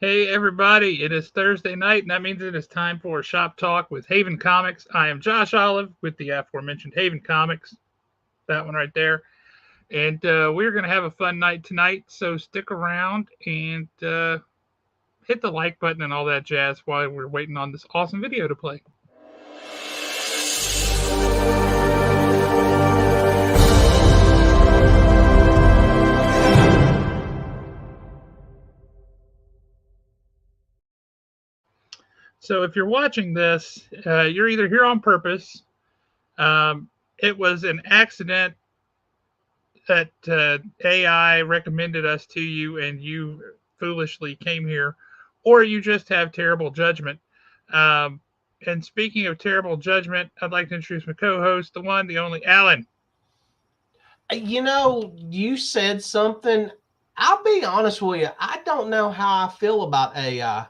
Hey everybody, it is Thursday night, and that means it is time for Shop Talk with Haven Comics. I am Josh Olive with the aforementioned Haven Comics, that one right there. And we're going to have a fun night tonight, so stick around and hit the like button and all that jazz while we're waiting on this awesome video to play. So if you're watching this, you're either here on purpose, it was an accident that AI recommended us to you and you foolishly came here, or you just have terrible judgment. Um, and speaking of terrible judgment, I'd like to introduce my co host, the one, the only Alan. You said something. I'll be honest with you. I don't know how I feel about AI.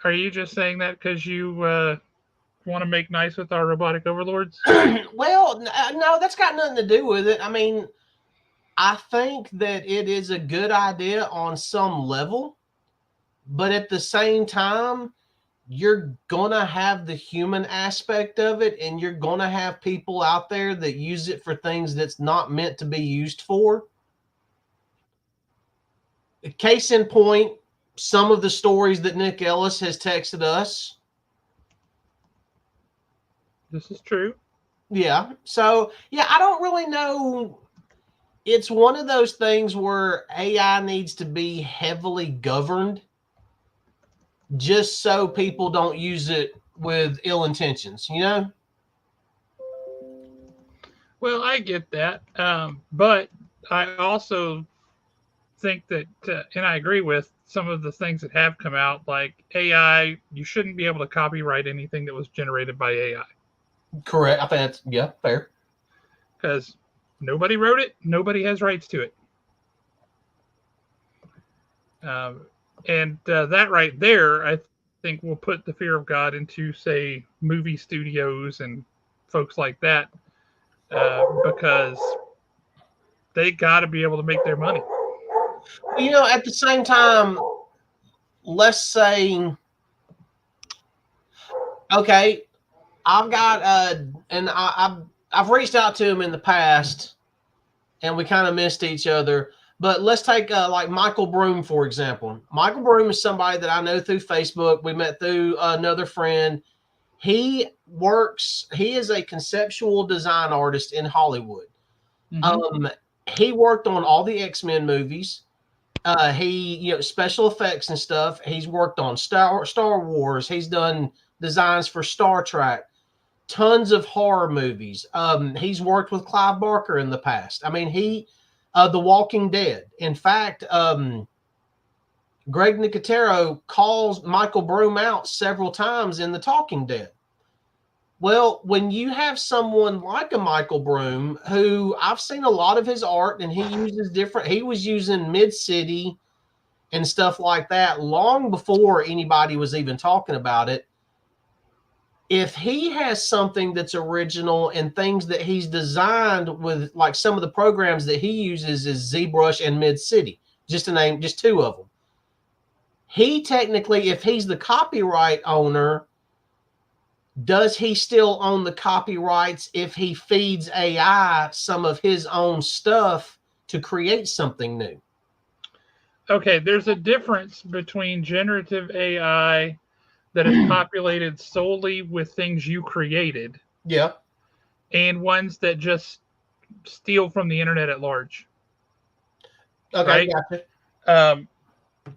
Are you just saying that because you want to make nice with our robotic overlords? Well, no, that's got nothing to do with it. I mean, I think that it is a good idea on some level, but at the same time, you're going to have the human aspect of it, and you're going to have people out there that use it for things that's not meant to be used for. Case in point, some of the stories that Nick Ellis has texted us. This is true. Yeah. So, yeah, I don't really know. It's one of those things where AI needs to be heavily governed just so people don't use it with ill intentions, you know? Well, I get that. But I also think that, and I agree with some of the things that have come out, like AI, you shouldn't be able to copyright anything that was generated by AI. Correct. I think that's, yeah, fair. Because nobody wrote it, nobody has rights to it. And that right there, I think, will put the fear of God into, say, movie studios and folks like that, because they got to be able to make their money. At the same time, let's say, okay, I've got, and I've reached out to him in the past and we kind of missed each other. But let's take like Michael Broom, for example. Michael Broom is somebody that I know through Facebook. We met through another friend. He is a conceptual design artist in Hollywood. Mm-hmm. He worked on all the X-Men movies. Special effects and stuff. He's worked on Star Wars. He's done designs for Star Trek, tons of horror movies. He's worked with Clive Barker in the past. I mean, The Walking Dead. In fact, Greg Nicotero calls Michael Broom out several times in The Talking Dead. Well, when you have someone like a Michael Broom, who I've seen a lot of his art, and he was using Mid-City and stuff like that long before anybody was even talking about it. If he has something that's original and things that he's designed with, like some of the programs that he uses is ZBrush and Mid-City, just to name just two of them. He technically, if he's the copyright owner, does he still own the copyrights if he feeds AI some of his own stuff to create something new? Okay, there's a difference between generative AI that is populated solely with things you created. Yeah. And ones that just steal from the internet at large. Okay, right? gotcha.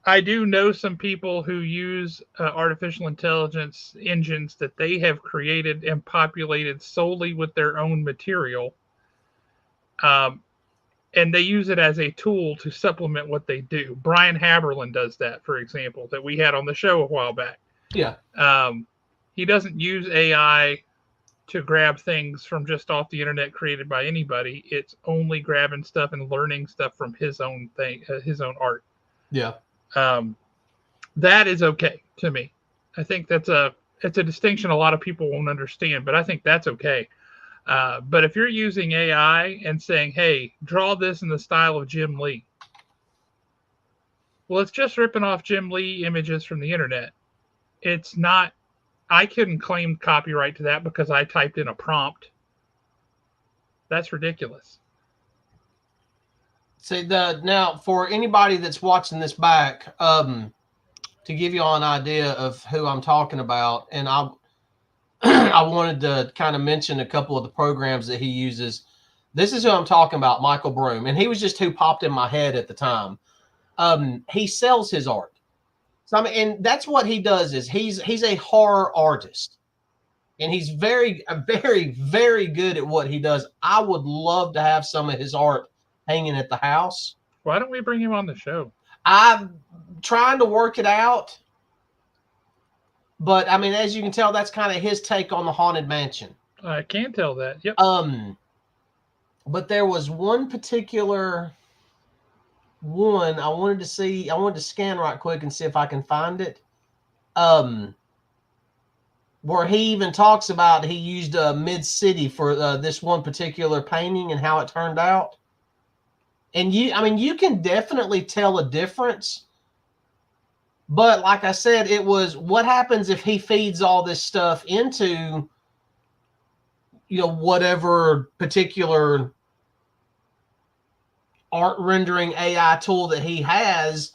I do know some people who use artificial intelligence engines that they have created and populated solely with their own material. Um, and they use it as a tool to supplement what they do. Brian Haberlin does that, for example, that we had on the show a while back. Yeah. He doesn't use AI to grab things from just off the internet created by anybody. It's only grabbing stuff and learning stuff from his own thing, his own art. Yeah. That is okay to me. I think it's a distinction a lot of people won't understand, but I think that's okay. But if you're using AI and saying, "Hey, draw this in the style of Jim Lee," Well, it's just ripping off Jim Lee images from the internet. It's not. I couldn't claim copyright to that because I typed in a prompt. That's ridiculous. See, now for anybody that's watching this back, to give you all an idea of who I'm talking about, and I I wanted to kind of mention a couple of the programs that he uses. This is who I'm talking about, Michael Broom, and he was just who popped in my head at the time. He sells his art. So I mean, and that's what he does is he's a horror artist, and he's very, very, very good at what he does. I would love to have some of his art hanging at the house. Why don't we bring him on the show? I'm trying to work it out, but I mean, as you can tell, that's kind of his take on the Haunted Mansion. I can tell that. Yep. But there was one particular one I wanted to see. I wanted to scan right quick and see if I can find it. Where he even talks about he used Mid-City for this one particular painting and how it turned out. And you can definitely tell a difference. But like I said, it was what happens if he feeds all this stuff into, whatever particular art rendering AI tool that he has.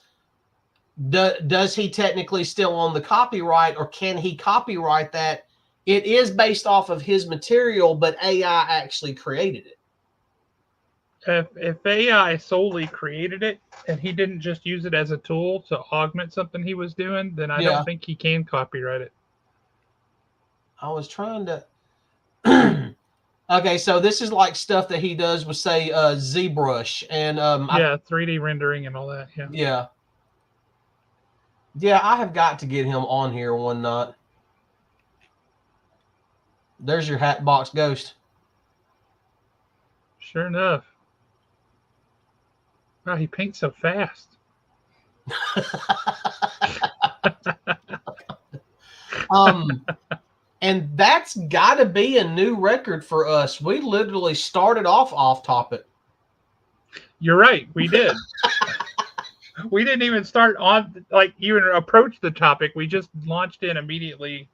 Does he technically still own the copyright, or can he copyright that? It is based off of his material, but AI actually created it. If AI solely created it and he didn't just use it as a tool to augment something he was doing, then I don't think he can copyright it. I was trying to. Okay, so this is like stuff that he does with, say, ZBrush and 3D rendering and all that. Yeah, I have got to get him on here one night. There's your Hatbox Ghost. Sure enough. Wow, he paints so fast. And that's got to be a new record for us. We literally started off topic. You're right. We did. We didn't even start on, even approach the topic. We just launched in immediately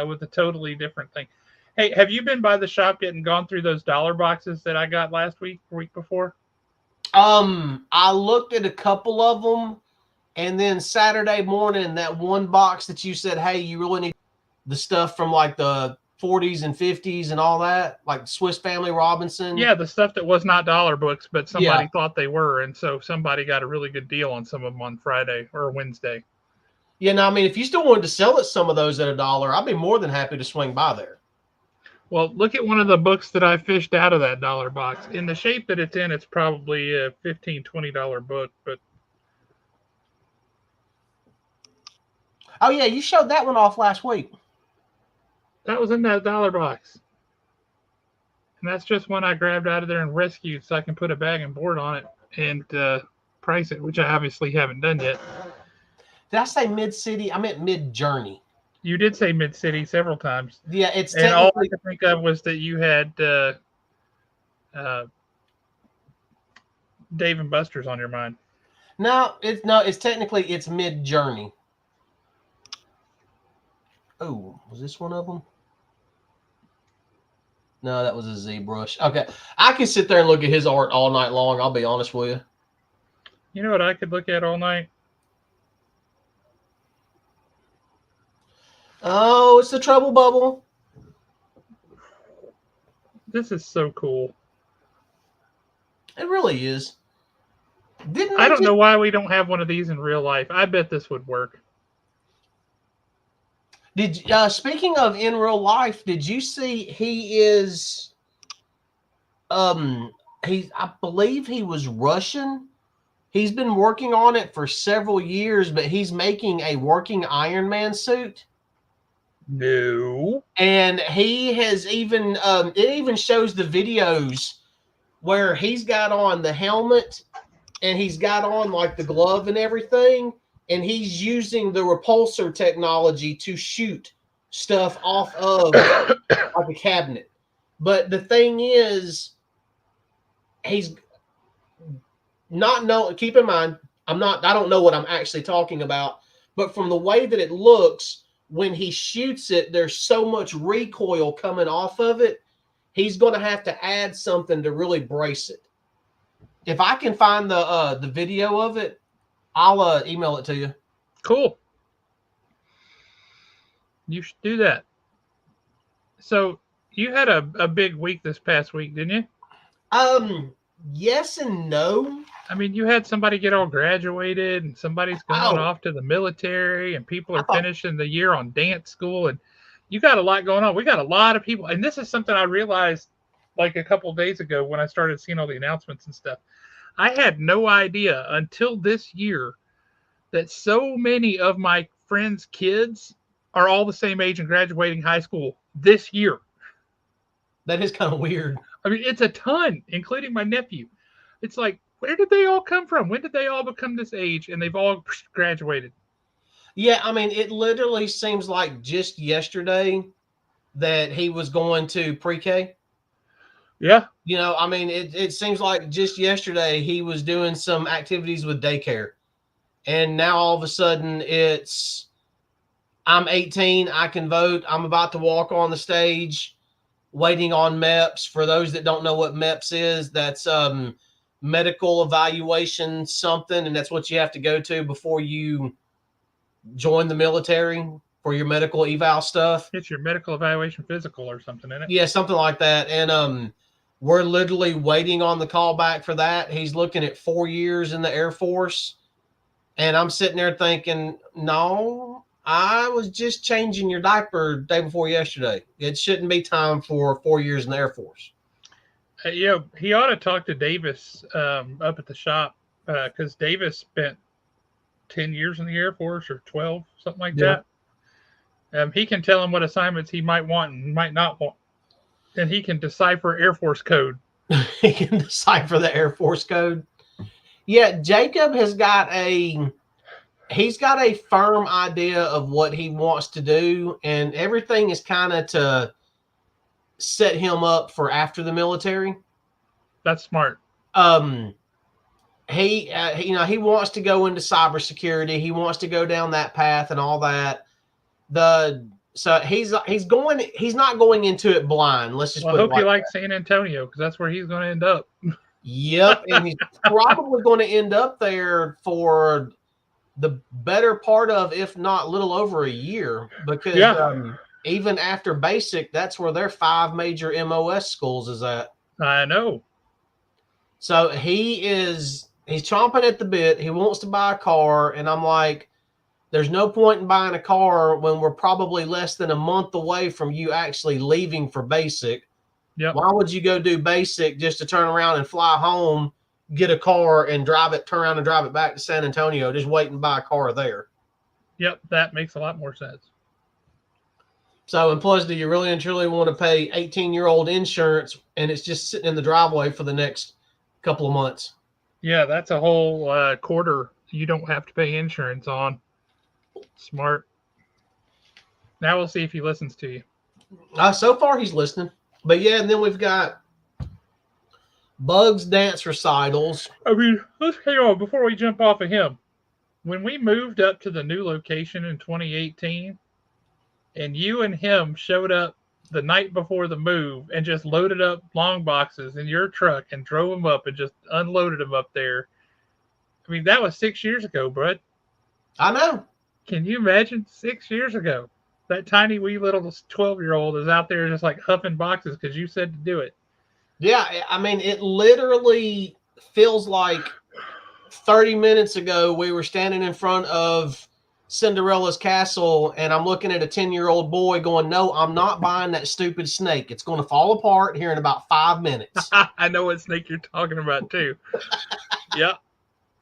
with a totally different thing. Hey, have you been by the shop yet and gone through those dollar boxes that I got last week or week before? I looked at a couple of them, and then Saturday morning, that one box that you said, hey, you really need the stuff from like the 40s and 50s and all that, like Swiss Family Robinson. Yeah, the stuff that was not dollar books, but somebody thought they were, and so somebody got a really good deal on some of them on Friday or Wednesday. Yeah, no, I mean, if you still wanted to sell us some of those at $1, I'd be more than happy to swing by there. Well, look at one of the books that I fished out of that dollar box. In the shape that it's in, it's probably a $15, $20 book, but... Oh, yeah, you showed that one off last week. That was in that dollar box. And that's just one I grabbed out of there and rescued so I can put a bag and board on it and price it, which I obviously haven't done yet. Did I say Mid-City? I meant Mid-Journey. You did say Mid-City several times. Yeah, it's and all I could think of was that you had Dave and Buster's on your mind. No, it's technically it's Mid-Journey. Oh, was this one of them? No, that was a ZBrush. Okay, I can sit there and look at his art all night long. I'll be honest with you. You know what I could look at all night? Oh, it's the Trouble Bubble. This is so cool. It really is. I don't know why we don't have one of these in real life. I bet this would work. Speaking of in real life, did you see he is I believe he was Russian. He's been working on it for several years, but he's making a working Iron Man suit. No. And he has even it even shows the videos where he's got on the helmet and he's got on like the glove and everything, and he's using the repulsor technology to shoot stuff off of like a cabinet. But the thing is, he's not keep in mind, I don't know what I'm actually talking about, but from the way that it looks, when he shoots it, there's so much recoil coming off of it. He's going to have to add something to really brace it. If I can find the video of it, I'll email it to you. Cool. You should do that. So you had a big week this past week, didn't you? Yes and no. I mean, you had somebody get all graduated, and somebody's going off to the military, and people are finishing the year on dance school, and you got a lot going on. We got a lot of people, and this is something I realized like a couple of days ago when I started seeing all the announcements and stuff. I had no idea until this year that so many of my friends' kids are all the same age and graduating high school this year. That is kind of weird. I mean, it's a ton, including my nephew. It's like, where did they all come from? When did they all become this age and they've all graduated? Yeah, I mean, it literally seems like just yesterday that he was going to pre-K. Yeah. You know, I mean, it seems like just yesterday he was doing some activities with daycare. And now all of a sudden it's, I'm 18, I can vote. I'm about to walk on the stage, waiting on MEPS. For those that don't know what MEPS is, that's medical evaluation something, and that's what you have to go to before you join the military for your medical eval stuff. It's your medical evaluation physical or something, isn't it? Yeah, something like that. And we're literally waiting on the call back for that. He's looking at 4 years in the Air Force. And I'm sitting there thinking, no, I was just changing your diaper day before yesterday. It shouldn't be time for 4 years in the Air Force. Yeah, he ought to talk to Davis up at the shop because Davis spent 10 years in the Air Force or 12, something like that. He can tell him what assignments he might want and might not want. And he can decipher Air Force code. He can decipher the Air Force code. Yeah, Jacob has got a firm idea of what he wants to do, and everything is kind of to set him up for after the military. That's smart. He wants to go into cybersecurity. He wants to go down that path and all that. So he's not going into it blind. Let's just. Well, I hope you like San Antonio because that's where he's going to end up. Yep, and he's probably going to end up there for the better part of, if not a little over a year, because even after basic, that's where their 5 major MOS schools is at. I know. So he's chomping at the bit. He wants to buy a car, and I'm like, there's no point in buying a car when we're probably less than a month away from you actually leaving for basic. Yep. Why would you go do basic just to turn around and fly home, get a car and turn around and drive it back to San Antonio, just wait and buy a car there? Yep, that makes a lot more sense. So, and plus, do you really and truly want to pay 18-year-old insurance and it's just sitting in the driveway for the next couple of months? Yeah, that's a whole quarter you don't have to pay insurance on. Smart. Now we'll see if he listens to you. So far, he's listening. But yeah, and then we've got Bug's dance recitals. I mean, let's hang on before we jump off of him. When we moved up to the new location in 2018, and you and him showed up the night before the move and just loaded up long boxes in your truck and drove them up and just unloaded them up there. I mean, that was 6 years ago, bud. I know. Can you imagine 6 years ago? That tiny wee little 12-year-old is out there just like huffing boxes because you said to do it. Yeah, I mean, it literally feels like 30 minutes ago we were standing in front of Cinderella's castle and I'm looking at a 10-year-old boy going, no, I'm not buying that stupid snake. It's going to fall apart here in about 5 minutes. I know what snake you're talking about too. Yep,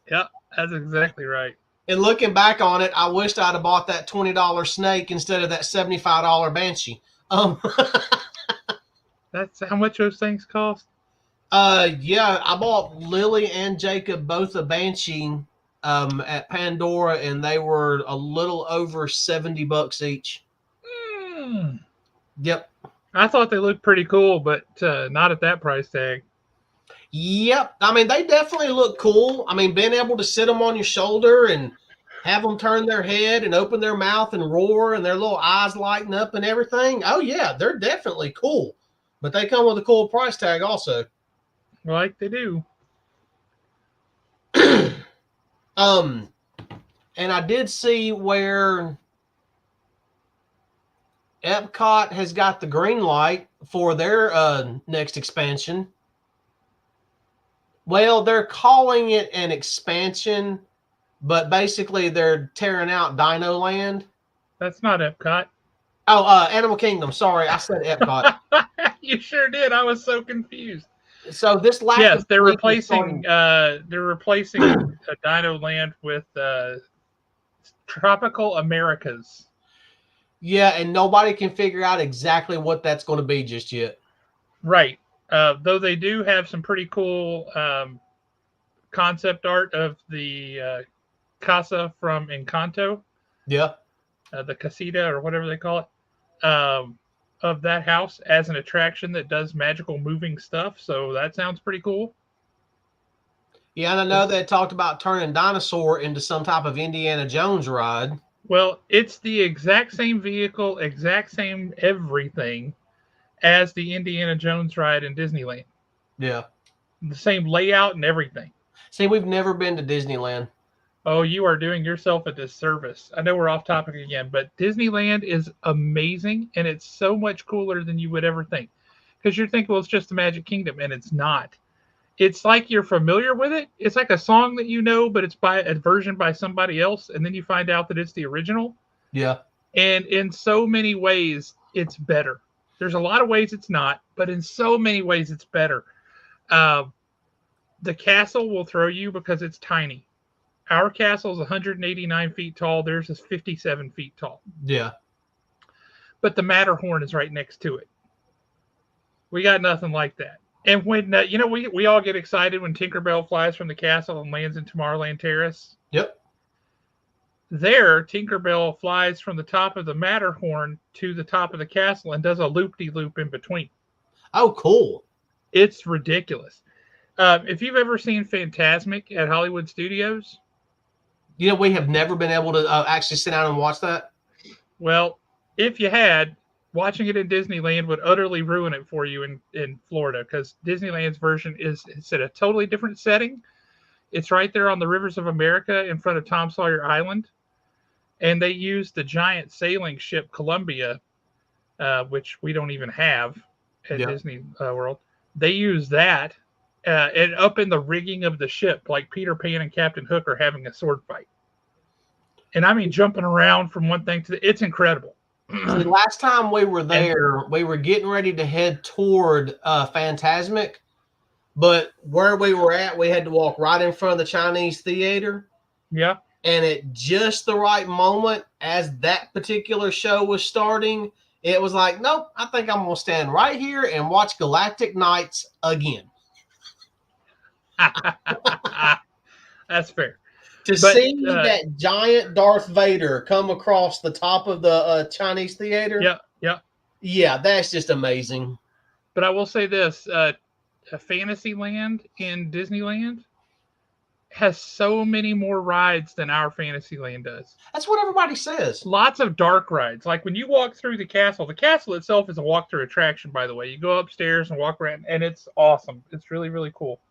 that's exactly right. And looking back on it, I wished I'd have bought that $20 snake instead of that $75 banshee. That's how much those things cost? Yeah, I bought Lily and Jacob both a banshee at Pandora, and they were a little over $70 each. Yep. I thought they looked pretty cool, but not at that price tag. Yep. I mean, they definitely look cool. I mean, being able to sit them on your shoulder and have them turn their head and open their mouth and roar and their little eyes lighten up and everything. Oh, yeah, they're definitely cool. But they come with a cool price tag also. Like they do. And I did see where Epcot has got the green light for their next expansion. Well, they're calling it an expansion, but basically they're tearing out Dino Land. That's not Epcot. Oh, Animal Kingdom. Sorry, I said Epcot. You sure did. I was so confused. So this lack Yes, of they're sleep is replacing starting- they're replacing Dino Land with Tropical Americas. Yeah, and nobody can figure out exactly what that's going to be just yet. Right. Though they do have some pretty cool concept art of the casa from Encanto. Yeah. The casita or whatever they call it, of that house as an attraction that does magical moving stuff. So that sounds pretty cool. Yeah, and I know they talked about turning Dinosaur into some type of Indiana Jones ride. Well, it's the exact same vehicle, exact same everything as the Indiana Jones ride in Disneyland. Yeah. The same layout and everything. See, we've never been to Disneyland. Oh, you are doing yourself a disservice. I know we're off topic again, but Disneyland is amazing and it's so much cooler than you would ever think. Because you're thinking, well, it's just the Magic Kingdom, and it's not. It's like you're familiar with it. It's like a song that you know, but it's by a version by somebody else, and then you find out that it's the original. Yeah. And in so many ways, it's better. There's a lot of ways it's not, but in so many ways, it's better. The castle will throw you because it's tiny. Our castle is 189 feet tall. Theirs is 57 feet tall. Yeah. But the Matterhorn is right next to it. We got nothing like that. And when, we all get excited when Tinkerbell flies from the castle and lands in Tomorrowland Terrace. Yep. There, Tinkerbell flies from the top of the Matterhorn to the top of the castle and does a loop-de-loop in between. Oh, cool. It's ridiculous. If you've ever seen Fantasmic at Hollywood Studios. We have never been able to actually sit down and watch that. Well, if you had, watching it in Disneyland would utterly ruin it for you in Florida, because Disneyland's version is at a totally different setting. It's right there on the Rivers of America in front of Tom Sawyer Island. And they use the giant sailing ship Columbia, which we don't even have at Disney World. They use that and up in the rigging of the ship, like Peter Pan and Captain Hook are having a sword fight. And I mean, jumping around from one thing to it's incredible. The last time we were there, we were getting ready to head toward Fantasmic, but where we were at, we had to walk right in front of the Chinese theater. Yeah. And at just the right moment, as that particular show was starting, it was like, nope, I think I'm going to stand right here and watch Galactic Nights again. That's fair. To see that giant Darth Vader come across the top of the Chinese theater. Yeah, that's just amazing. But I will say this, Fantasyland in Disneyland has so many more rides than our Fantasyland does. That's what everybody says. Lots of dark rides. Like when you walk through the castle itself is a walk-through attraction, by the way. You go upstairs and walk around, and it's awesome. It's really, really cool.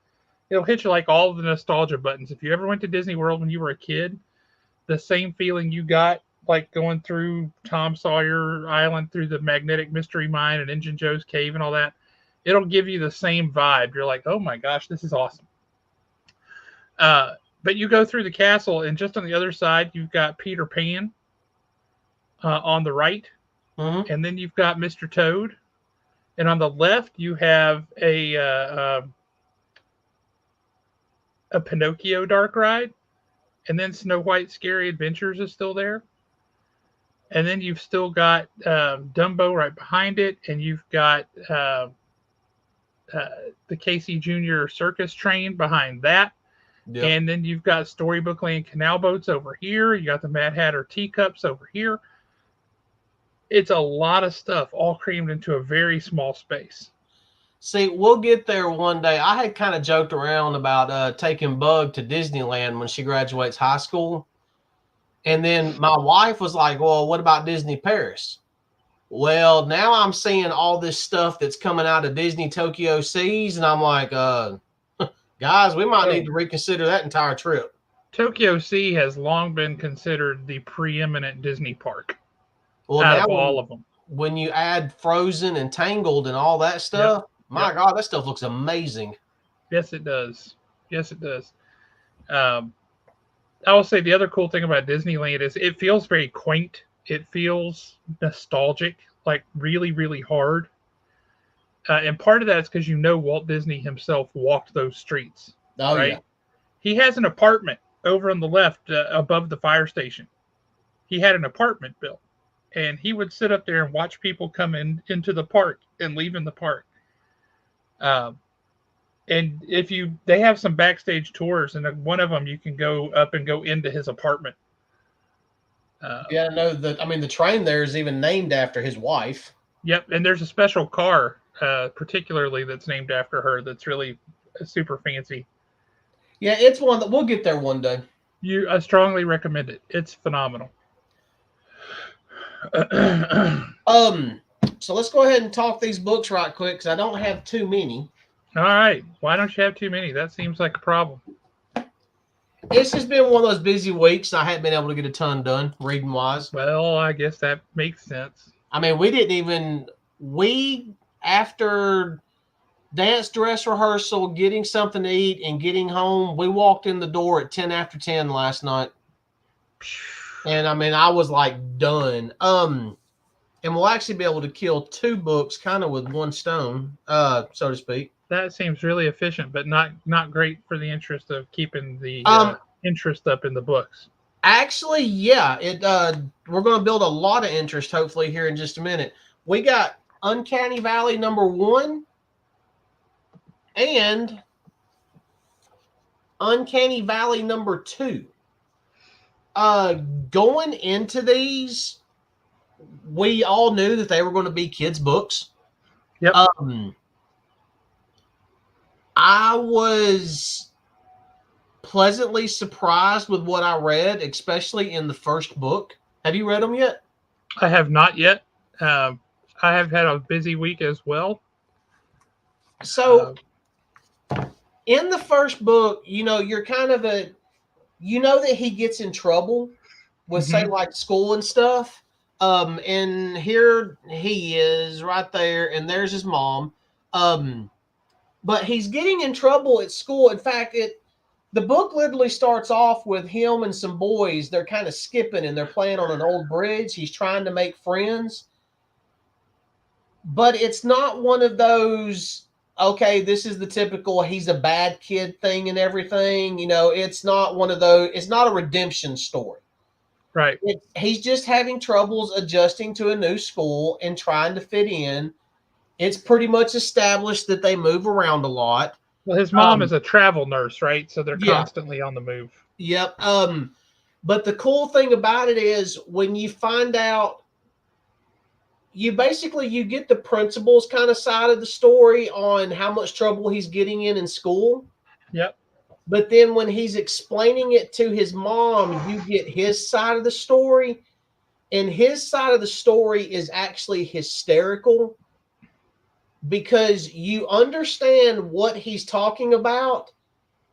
It'll hit you like all of the nostalgia buttons. If you ever went to Disney World when you were a kid, the same feeling you got like going through Tom Sawyer Island, through the Magnetic Mystery Mine and Injun Joe's Cave and all that, it'll give you the same vibe. You're like, oh my gosh, this is awesome. But you go through the castle, and just on the other side, you've got Peter Pan on the right. Mm-hmm. And then you've got Mr. Toad. And on the left, you have a Pinocchio dark ride. And then Snow White Scary Adventures is still there. And then you've still got Dumbo right behind it. And you've got the Casey Jr. Circus Train behind that. Yep. And then you've got Storybook Land canal boats over here. You got the Mad Hatter teacups over here. It's a lot of stuff all crammed into a very small space. See, we'll get there one day. I had kind of joked around about taking Bug to Disneyland when she graduates high school. And then my wife was like, well, what about Disney Paris? Well, now I'm seeing all this stuff that's coming out of Disney Tokyo Seas. And I'm like, guys, we might need to reconsider that entire trip. Tokyo Sea has long been considered the preeminent Disney park Well, out now of all of them. When you add Frozen and Tangled and all that stuff, my God, that stuff looks amazing. Yes, it does. Yes, it does. I will say the other cool thing about Disneyland is it feels very quaint. It feels nostalgic, like really, really hard. And part of that is because Walt Disney himself walked those streets. Oh, right? Yeah. He has an apartment over on the left above the fire station. He had an apartment built. And he would sit up there and watch people come into the park and leave in the park. And they have some backstage tours, and one of them you can go up and go into his apartment. Yeah, no, the train there is even named after his wife. Yep, and there's a special car, particularly that's named after her. That's really super fancy. Yeah, it's one that we'll get there one day. I strongly recommend it. It's phenomenal. So let's go ahead and talk these books right quick because I don't have too many. All right. Why don't you have too many? That seems like a problem. It's just been one of those busy weeks. I haven't been able to get a ton done reading wise. Well, I guess that makes sense. I mean, after dance dress rehearsal, getting something to eat and getting home, we walked in the door at 10 after 10 last night. And I mean, I was like done. And we'll actually be able to kill 2 books kind of with one stone, so to speak. That seems really efficient, but not great for the interest of keeping the interest up in the books. Actually, yeah, we're going to build a lot of interest hopefully here in just a minute. We got Uncanny Valley #1 and Uncanny Valley #2. Going into these, we all knew that they were going to be kids' books. Yep. I was pleasantly surprised with what I read, especially in the first book. Have you read them yet? I have not yet. I have had a busy week as well. So, in the first book, you're kind of that he gets in trouble with, say, like school and stuff. And here he is right there, and there's his mom. But he's getting in trouble at school. In fact, the book literally starts off with him and some boys. They're kind of skipping, and they're playing on an old bridge. He's trying to make friends. But it's not one of those, okay, this is the typical he's a bad kid thing and everything. It's not one of those. It's not a redemption story. Right. He's just having troubles adjusting to a new school and trying to fit in. It's pretty much established that they move around a lot. Well, his mom is a travel nurse, right? So they're constantly on the move. Yep. But the cool thing about it is when you find out, you get the principal's kind of side of the story on how much trouble he's getting in school. Yep. But then when he's explaining it to his mom, you get his side of the story. And his side of the story is actually hysterical because you understand what he's talking about.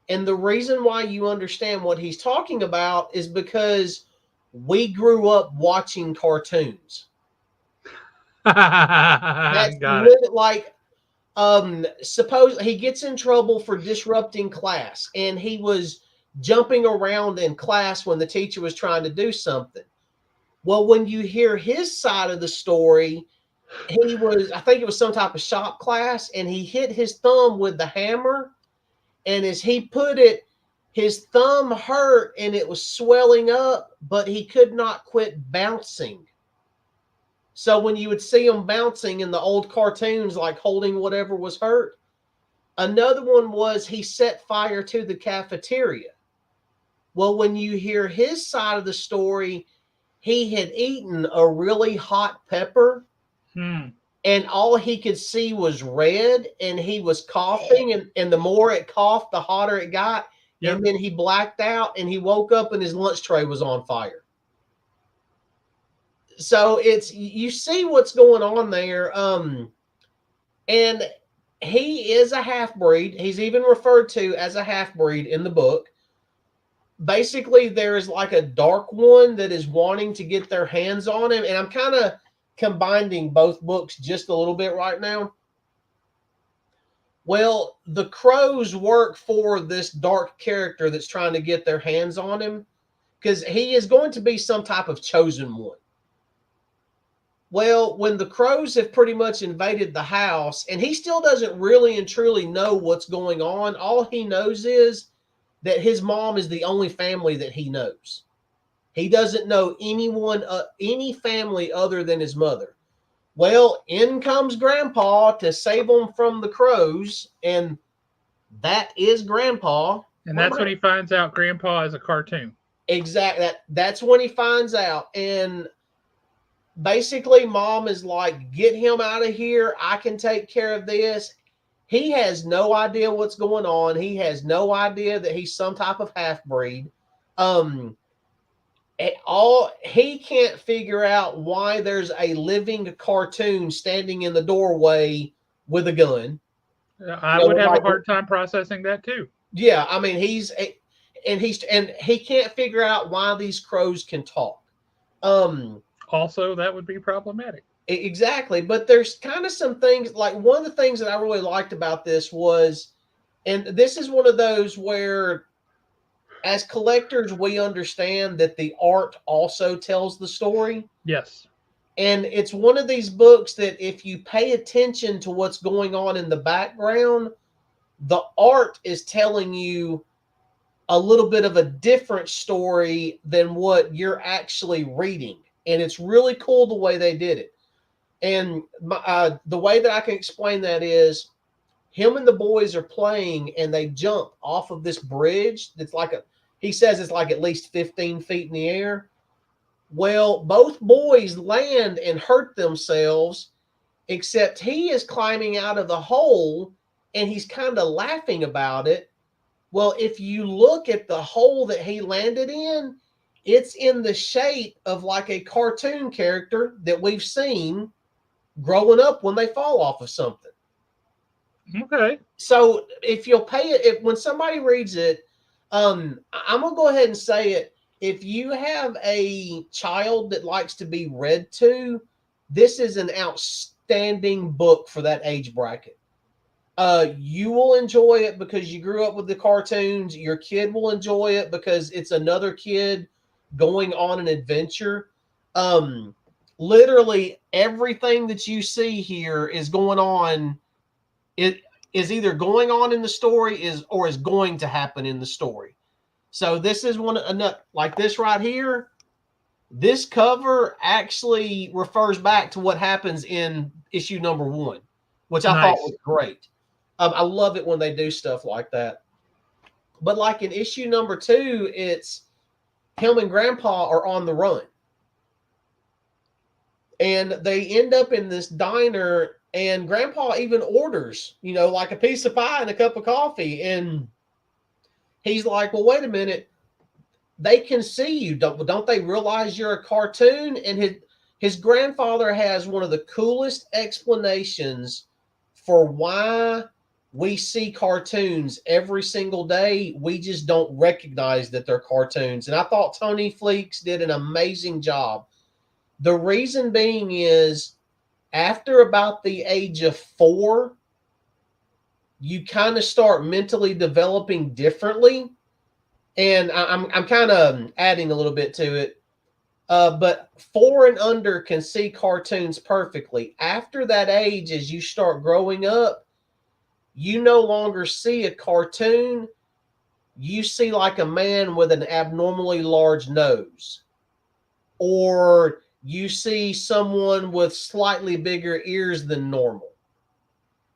And the reason why you understand what he's talking about is because we grew up watching cartoons. That's like, suppose he gets in trouble for disrupting class and he was jumping around in class when the teacher was trying to do something. Well, when you hear his side of the story, I think it was some type of shop class, and he hit his thumb with the hammer. And as he put it, his thumb hurt and it was swelling up, but he could not quit bouncing. So when you would see him bouncing in the old cartoons, like holding whatever was hurt. Another one was he set fire to the cafeteria. Well, when you hear his side of the story, he had eaten a really hot pepper. and all he could see was red, and he was coughing, and the more it coughed, the hotter it got. Yep. And then he blacked out, and he woke up and his lunch tray was on fire. So you see what's going on there. And he is a half-breed. He's even referred to as a half-breed in the book. Basically, there is like a dark one that is wanting to get their hands on him. And I'm kind of combining both books just a little bit right now. Well, the crows work for this dark character that's trying to get their hands on him, because he is going to be some type of chosen one. Well, when the crows have pretty much invaded the house, and he still doesn't really and truly know what's going on, all he knows is that his mom is the only family that he knows. He doesn't know anyone, any family other than his mother. Well, in comes Grandpa to save them from the crows, and that is Grandpa. And that's when he finds out Grandpa is a cartoon. Exactly. That's when he finds out. And basically, Mom is like, get him out of here. I can take care of this. He has no idea what's going on. He has no idea that he's some type of half-breed. He can't figure out why there's a living cartoon standing in the doorway with a gun. I would have a hard time processing that too. Yeah, I mean, he can't figure out why these crows can talk. Also, that would be problematic. Exactly. But there's kind of some things, like one of the things that I really liked about this was, and this is one of those where as collectors, we understand that the art also tells the story. Yes. And it's one of these books that if you pay attention to what's going on in the background, the art is telling you a little bit of a different story than what you're actually reading. And it's really cool the way they did it. And the way that I can explain that is him and the boys are playing and they jump off of this bridge. That's like he says it's like at least 15 feet in the air. Well, both boys land and hurt themselves, except he is climbing out of the hole and he's kind of laughing about it. Well, if you look at the hole that he landed in, it's in the shape of like a cartoon character that we've seen growing up when they fall off of something. Okay. So if you'll pay it, when somebody reads it, I'm going to go ahead and say it. If you have a child that likes to be read to, this is an outstanding book for that age bracket. You will enjoy it because you grew up with the cartoons. Your kid will enjoy it because it's another kid going on an adventure. Literally everything that you see here is going on. It is either going on in the story or is going to happen in the story. So this is one like this right here. This cover actually refers back to what happens in issue number 1, which I thought was great. I love it when they do stuff like that. But like in issue number 2, it's him and Grandpa are on the run. And they end up in this diner, and Grandpa even orders, like a piece of pie and a cup of coffee. And he's like, well, wait a minute. They can see you. Don't they realize you're a cartoon? And his grandfather has one of the coolest explanations for why we see cartoons every single day. We just don't recognize that they're cartoons. And I thought Tony Fleeks did an amazing job. The reason being is after about the age of 4, you kind of start mentally developing differently. And I'm kind of adding a little bit to it. But 4 and under can see cartoons perfectly. After that age, as you start growing up, you no longer see a cartoon. You see like a man with an abnormally large nose. Or you see someone with slightly bigger ears than normal.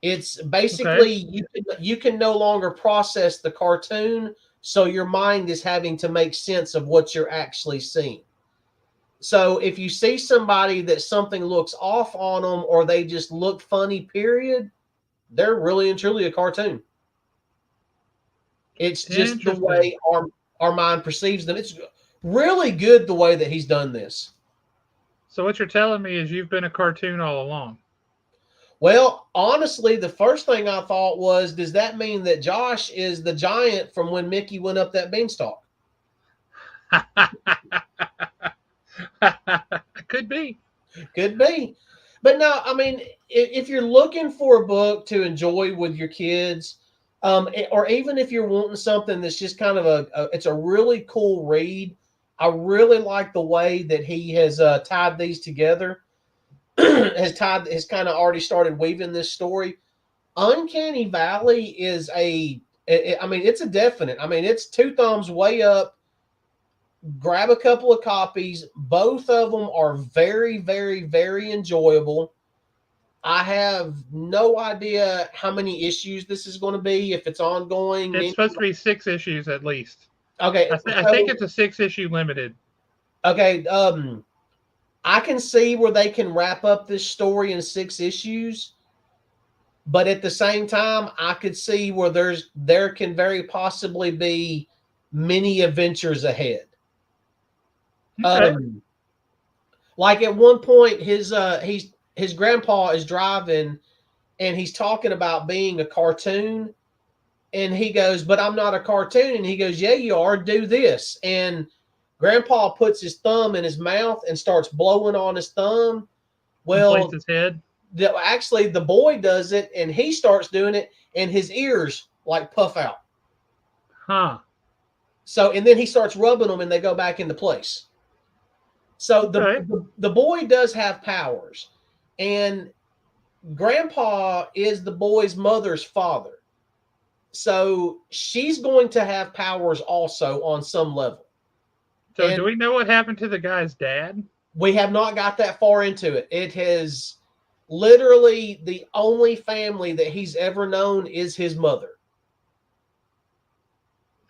It's basically you can no longer process the cartoon, so your mind is having to make sense of what you're actually seeing. So if you see somebody that something looks off on them or they just look funny, period, they're really and truly a cartoon. It's just the way our mind perceives them. It's really good the way that he's done this. So what you're telling me is you've been a cartoon all along. Well, honestly, the first thing I thought was, does that mean that Josh is the giant from when Mickey went up that beanstalk? Could be. Could be. But no, I mean, if you're looking for a book to enjoy with your kids, or even if you're wanting something that's just kind of it's a really cool read. I really like the way that he has tied these together. has kind of already started weaving this story. Uncanny Valley is it's a definite. I mean, it's 2 thumbs way up. Grab a couple of copies. Both of them are very, very, very enjoyable. I have no idea how many issues this is going to be, if it's ongoing. It's supposed to be 6 issues at least. Okay. I think it's a 6-issue limited. Okay. I can see where they can wrap up this story in 6 issues. But at the same time, I could see where there can very possibly be many adventures ahead. Okay. Like at one point, his grandpa is driving, and he's talking about being a cartoon, and he goes, "But I'm not a cartoon." And he goes, "Yeah, you are. Do this." And Grandpa puts his thumb in his mouth and starts blowing on his thumb. Well, his head. Actually, the boy does it, and he starts doing it, and his ears like puff out. Huh. So, and then he starts rubbing them, and they go back into place. So the boy does have powers, and Grandpa is the boy's mother's father. So she's going to have powers also on some level. So do we know what happened to the guy's dad? We have not got that far into it. It has literally the only family that he's ever known is his mother.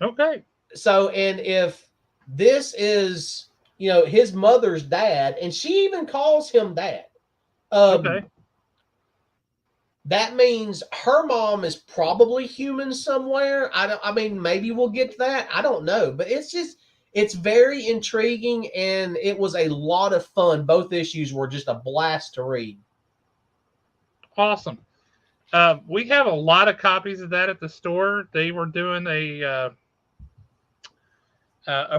Okay. So, and if this is, his mother's dad, and she even calls him dad. Okay. That means her mom is probably human somewhere. I mean, maybe we'll get to that. I don't know, but it's very intriguing, and it was a lot of fun. Both issues were just a blast to read. Awesome. We have a lot of copies of that at the store. They were doing a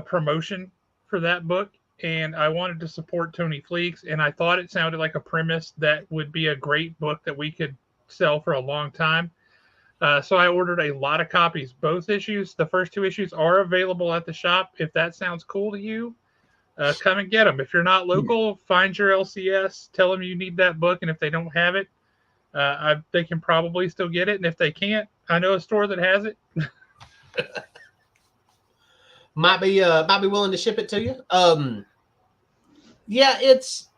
promotion for that book, and I wanted to support Tony Fleeks, and I thought it sounded like a premise that would be a great book that we could sell for a long time. So I ordered a lot of copies. Both issues, the first 2 issues, are available at the shop. If that sounds cool to you, come and get them. If you're not local, find your LCS, tell them you need that book, and if they don't have it, they can probably still get it. And if they can't, I know a store that has it. might be willing to ship it to you. Yeah, it's,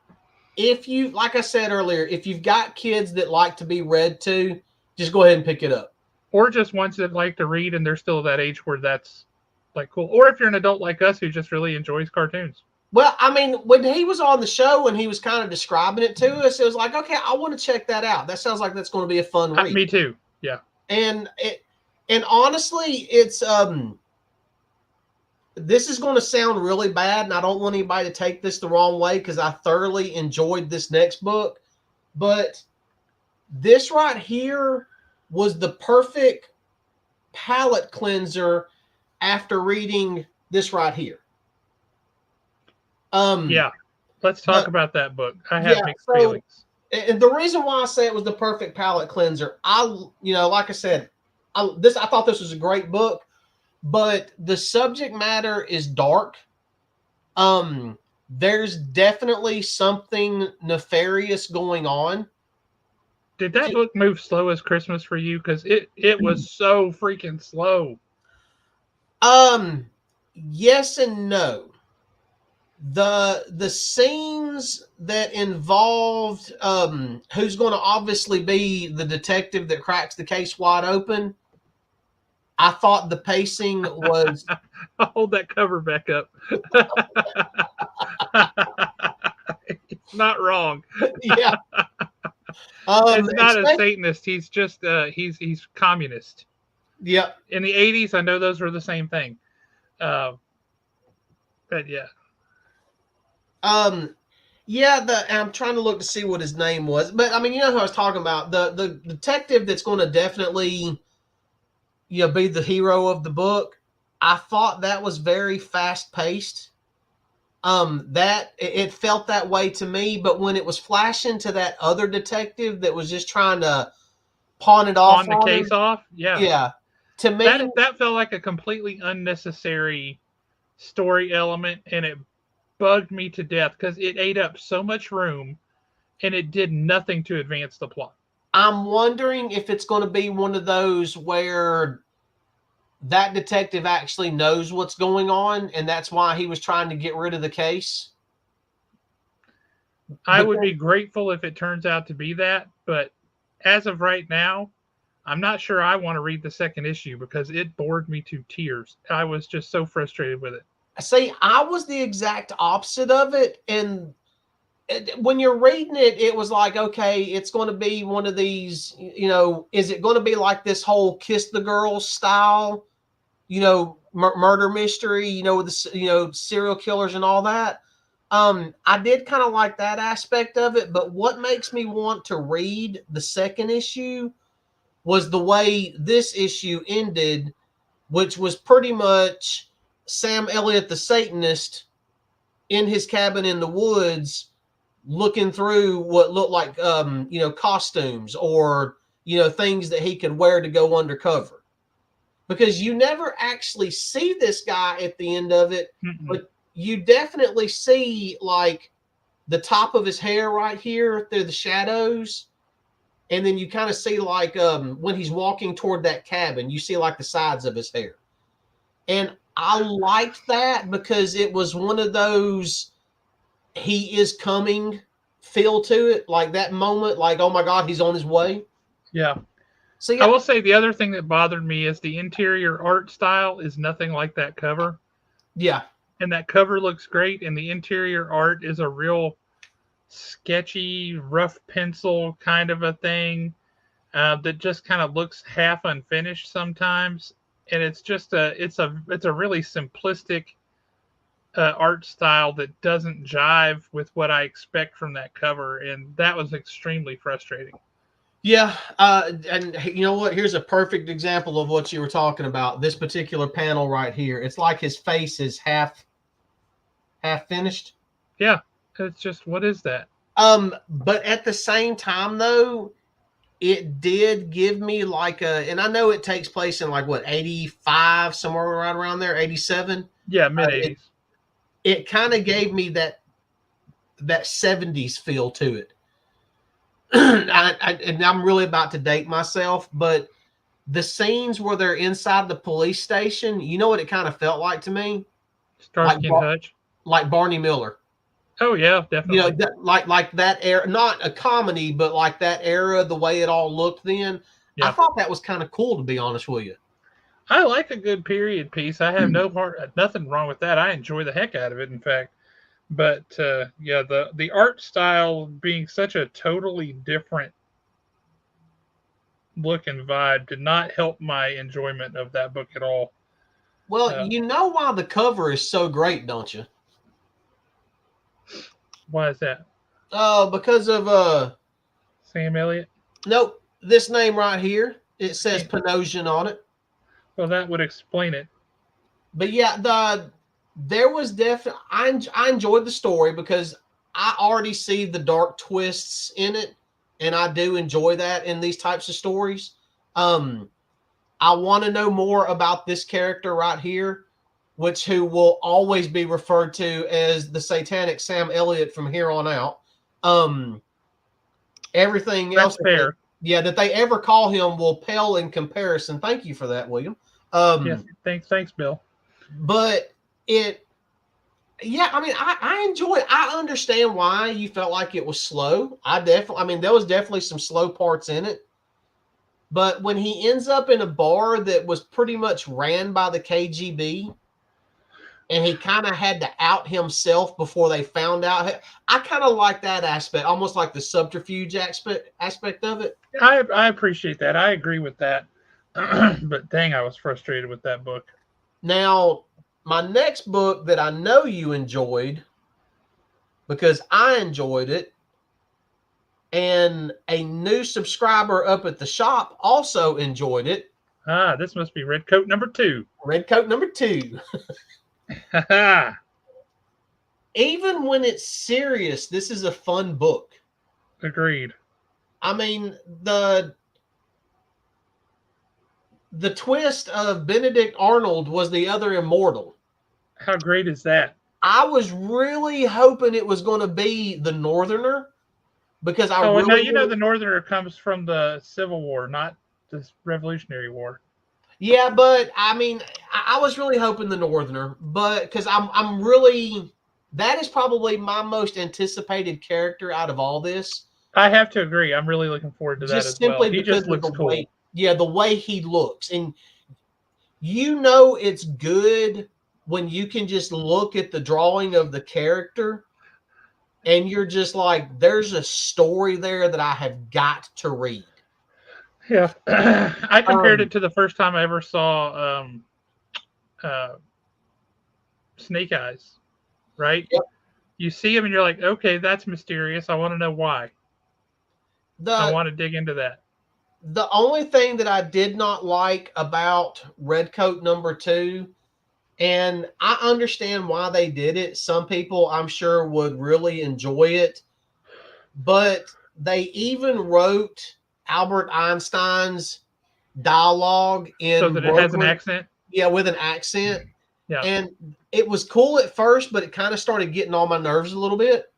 if you, like I said earlier, if you've got kids that like to be read to, just go ahead and pick it up. Or just ones that like to read and they're still that age where that's like cool. Or if you're an adult like us who just really enjoys cartoons. Well, I mean, when he was on the show and he was kind of describing it to us, it was like, okay, I want to check that out. That sounds like that's going to be a fun read. Me too. Yeah. And honestly, it's this is going to sound really bad, and I don't want anybody to take this the wrong way, because I thoroughly enjoyed this next book. But this right here was the perfect palate cleanser after reading this right here. Yeah, let's talk about that book. I have mixed feelings. And the reason why I say it was the perfect palate cleanser, like I said, I thought this was a great book, but the subject matter is dark. There's definitely something nefarious going on. Did that book move slow as Christmas for you? Because it was so freaking slow. Yes and no. The scenes that involved who's going to obviously be the detective that cracks the case wide open, I thought the pacing was... I'll hold that cover back up. Not wrong. Yeah. It's not a Especially, Satanist. He's just he's communist. yeah. In the 80s, I know those were the same thing. Uh, but yeah, Um, yeah, I'm trying to look to see what his name was, but I mean, you know who I was talking about, the detective that's going to definitely, be the hero of the book. I thought that was very fast paced. That it felt that way to me, but when it was flashing to that other detective that was just trying to pawn it off pawn the on case him, off. Yeah, yeah, to me, that felt like a completely unnecessary story element, and it bugged me to death because it ate up so much room and it did nothing to advance the plot. I'm wondering if it's going to be one of those where that detective actually knows what's going on, and that's why he was trying to get rid of the case. I would Because be grateful if it turns out to be that, but as of right now, I'm not sure I want to read the second issue because it bored me to tears. I was just so frustrated with it. see, I was the exact opposite of it, and when you're reading it, it was like, okay, it's going to be one of these, is it going to be like this whole kiss the girl style, murder mystery, with the, serial killers and all that. I did kind of like that aspect of it, but what makes me want to read the second issue was the way this issue ended, which was pretty much Sam Elliott, the Satanist, in his cabin in the woods, looking through what looked like, costumes or, things that he could wear to go undercover. Because you never actually see this guy at the end of it, Mm-mm. but you definitely see like the top of his hair right here through the shadows. And then you kind of see like when he's walking toward that cabin, you see like the sides of his hair. And I liked that because it was one of those he is coming feel to it, like that moment, like, oh my God, he's on his way. Yeah. So I yeah, will say the other thing that bothered me is the interior art style is nothing like that cover. yeah, And that cover looks great, and the interior art is a real sketchy, rough pencil kind of a thing that just kind of looks half unfinished sometimes. And it's just it's a really simplistic art style that doesn't jive with what I expect from that cover, and that was extremely frustrating. yeah. And you know what? Here's a perfect example of what you were talking about. This particular panel right here. It's like his face is half finished. Yeah, it's just what is that? But at the same time, though, it did give me like and I know it takes place in like what 85, somewhere right around there, 87. Yeah, mid It '80s. it kind of gave me that 70s feel to it. And I'm really about to date myself, but the scenes where they're inside the police station, you know what it kind of felt like to me? Like Starsky and Hutch. like Barney Miller. Oh yeah, definitely. Like that era, not a comedy, but like that era, the way it all looked then. I Yeah, thought that was kind of cool, to be honest with you. I like a good period piece. I have nothing wrong with that. I enjoy the heck out of it, in fact. But yeah, the art style being such a totally different look and vibe did not help my enjoyment of that book at all. Well, Uh, you know why the cover is so great, don't you? why is that? Because of Sam Elliott? nope, this name right here. It says Yeah. Panosian on it. Well, that would explain it. But yeah, there was definitely I enjoyed the story because I already see the dark twists in it, and I do enjoy that in these types of stories. Um, I want to know more about this character right here, who will always be referred to as the Satanic Sam Elliott from here on out. Um, Everything else That's fair. that they ever call him will pale in comparison. Thank you for that, William. Yes, thanks, Bill. But it yeah, I mean, I enjoy it. I understand why you felt like it was slow. I mean, there was definitely some slow parts in it. But when he ends up in a bar that was pretty much ran by the KGB, and he kind of had to out himself before they found out. I kind of like that aspect, almost like the subterfuge aspect of it. I appreciate that. I agree with that. But dang, I was frustrated with that book. Now, my next book that I know you enjoyed, because I enjoyed it, and a new subscriber up at the shop also enjoyed it. Ah, this must be Red Coat number 2. Red Coat number 2. Even when it's serious, this is a fun book. Agreed. I mean, the twist of Benedict Arnold was the other immortal. How great is that? I was really hoping it was going to be the Northerner, because I and now really the Northerner comes from the Civil War, not the Revolutionary War. Yeah, but I mean, I was really hoping the Northerner, but because I'm really, that is probably my most anticipated character out of all this. I have to agree. I'm really looking forward to that Just as well. simply He because just looks of the cool. way, the way he looks, and it's good when you can just look at the drawing of the character, and you're just like, there's a story there that I have got to read. Yeah, I compared it to the first time I ever saw Snake Eyes. Right? Yep. You see him and you're like, okay, that's mysterious. I want to know why. I want to dig into that. The only thing that I did not like about Red Coat number 2, and I understand why they did it. Some people, I'm sure, would really enjoy it, but they even wrote Albert Einstein's dialogue in so that it has an accent. Yeah, with an accent. Yeah, and it was cool at first, but it kind of started getting on my nerves a little bit.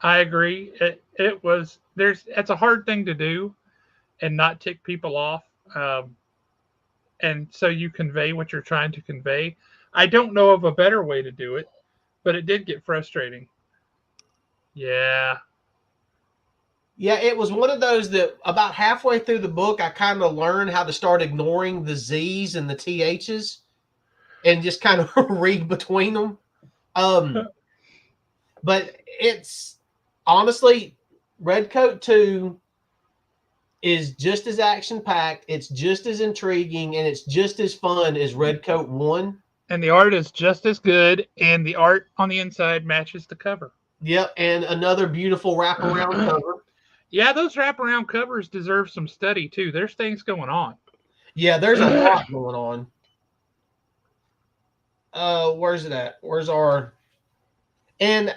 I agree. It was it's a hard thing to do, and not tick people off. And so you convey what you're trying to convey. I don't know of a better way to do it, but it did get frustrating. Yeah. Yeah, it was one of those that about halfway through the book, I kind of learned how to start ignoring the Z's and the TH's and just kind of read between them. But it's honestly, Red Coat 2 is just as action-packed, it's just as intriguing, and it's just as fun as Red Coat 1. And the art is just as good, and the art on the inside matches the cover. Yep, and another beautiful wraparound cover. Yeah, those wraparound covers deserve some study, too. There's things going on. Yeah, there's a lot going on. Where's it at? Where's our... And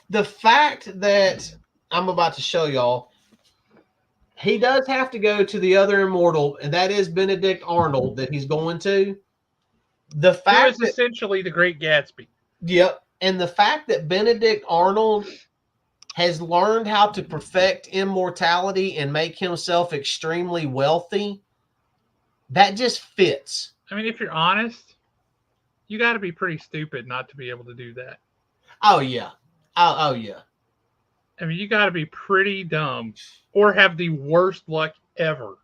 the fact that I'm about to show y'all, he does have to go to the other immortal, and that is Benedict Arnold that he's going to. The fact that, essentially the Great Gatsby. Yep. And the fact that Benedict Arnold has learned how to perfect immortality and make himself extremely wealthy, that just fits. I mean, if you're honest, you got to be pretty stupid not to be able to do that. Oh, yeah. Oh yeah. I mean, you got to be pretty dumb or have the worst luck ever.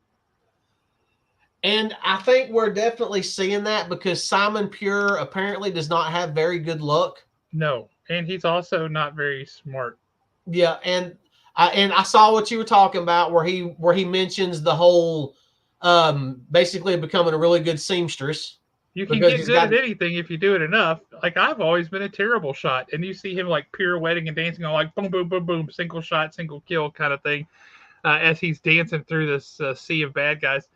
And I think we're definitely seeing that because Simon Pure apparently does not have very good luck. No, and he's also not very smart. Yeah, and I saw what you were talking about where he mentions the whole basically becoming a really good seamstress. You can get good at anything if you do it enough. Like, I've always been a terrible shot, and you see him like pirouetting and dancing on like boom, boom, boom, boom, single shot, single kill kind of thing, as he's dancing through this sea of bad guys,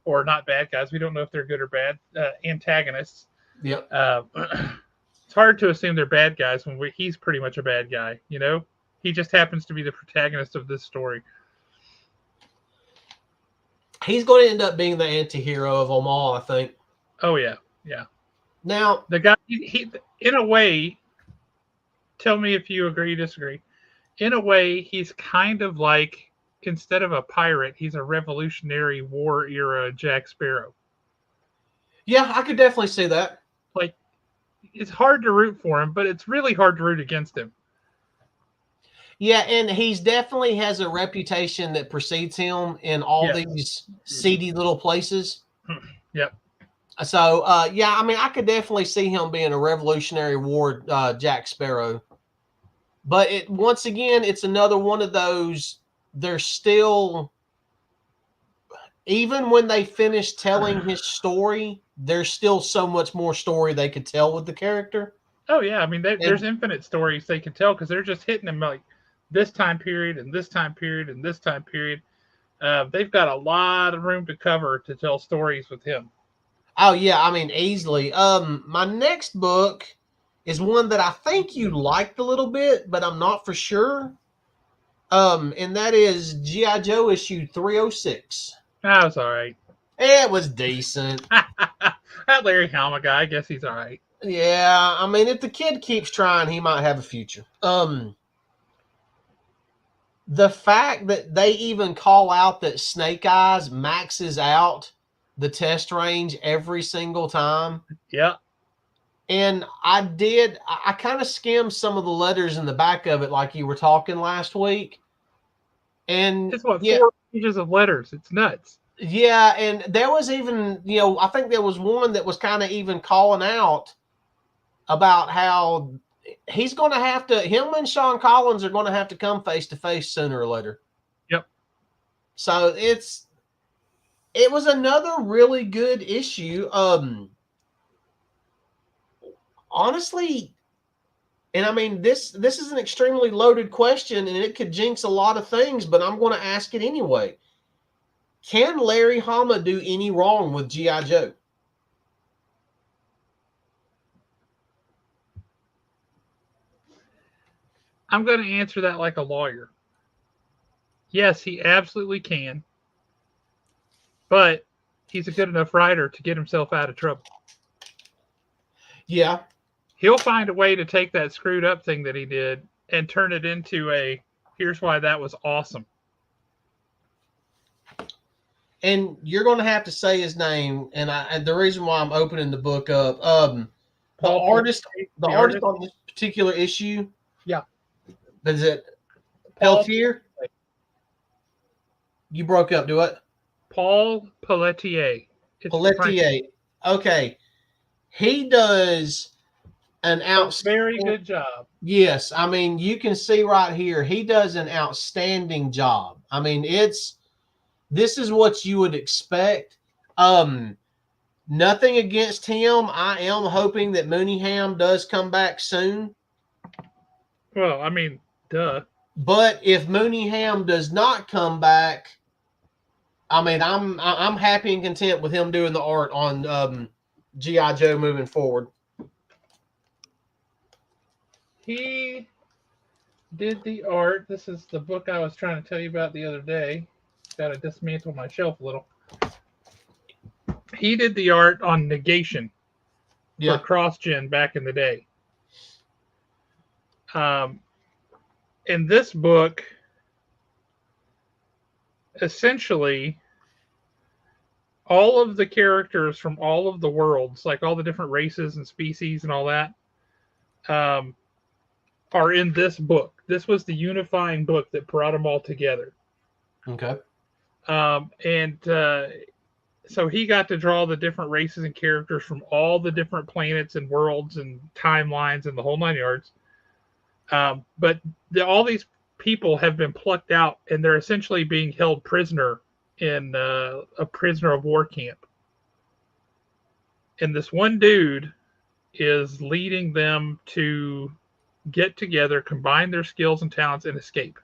or not bad guys. We don't know if they're good or bad antagonists. Yep. It's hard to assume they're bad guys when he's pretty much a bad guy. You know, he just happens to be the protagonist of this story. He's going to end up being the anti-hero of them all, I think. Oh yeah. Yeah. Now, the guy, he in a way, tell me if you agree or disagree. In a way, he's kind of like, instead of a pirate, he's a Revolutionary War era Jack Sparrow. Yeah, I could definitely see that. Like, it's hard to root for him, but it's really hard to root against him. Yeah, and he's definitely has a reputation that precedes him in all these seedy little places. Yep. So, yeah, I mean, I could definitely see him being a Revolutionary War Jack Sparrow. But once again, it's another one of those. They're still, even when they finish telling his story, there's still so much more story they could tell with the character. Oh yeah, I mean there's And infinite stories they can tell because they're just hitting them like this time period and this time period and this time period. They've got a lot of room to cover to tell stories with him. oh yeah, I mean easily. My next book is one that I think you liked a little bit, but I'm not for sure. And that is G.I. Joe issue 306. That was all right. It was decent. That Larry Hama guy, I guess he's all right. Yeah, I mean, if the kid keeps trying, he might have a future. The fact that they even call out that Snake Eyes maxes out the test range every single time. Yeah. And I kind of skimmed some of the letters in the back of it, like you were talking last week. And It's what, yeah, 4 pages of letters. It's nuts. yeah. And there was even, I think there was one that was kind of even calling out about how he's going to have to, him and Sean Collins are going to have to come face to face sooner or later. Yep. So it was another really good issue. Honestly, and I mean this is an extremely loaded question, and it could jinx a lot of things, but I'm going to ask it anyway. Can Larry Hama do any wrong with G.I. Joe? I'm going to answer that like a lawyer. Yes, he absolutely can. But he's a good enough writer to get himself out of trouble. Yeah. He'll find a way to take that screwed up thing that he did and turn it into a here's why that was awesome. And you're going to have to say his name, and the reason why I'm opening the book up, the artist on this particular issue. Yeah. Is it Peltier? You broke up. Do what? Paul Pelletier. Pelletier. Okay. He does an very good job. Yes. I mean, you can see right here, he does an outstanding job. I mean, this is what you would expect. Nothing against him. I am hoping that Mooneyham does come back soon. Well, I mean, duh. But if Mooneyham does not come back, I mean, I'm happy and content with him doing the art on G.I. Joe moving forward. He did the art. This is the book I was trying to tell you about the other day. Got to dismantle my shelf a little. He did the art on Negation for CrossGen back in the day. In this book, essentially, all of the characters from all of the worlds, like all the different races and species and all that, are in this book. This was the unifying book that brought them all together. Okay. So he got to draw the different races and characters from all the different planets and worlds and timelines and the whole 9 yards. But all these people have been plucked out, and they're essentially being held prisoner in a prisoner of war camp. And this one dude is leading them to get together, combine their skills and talents, and escape.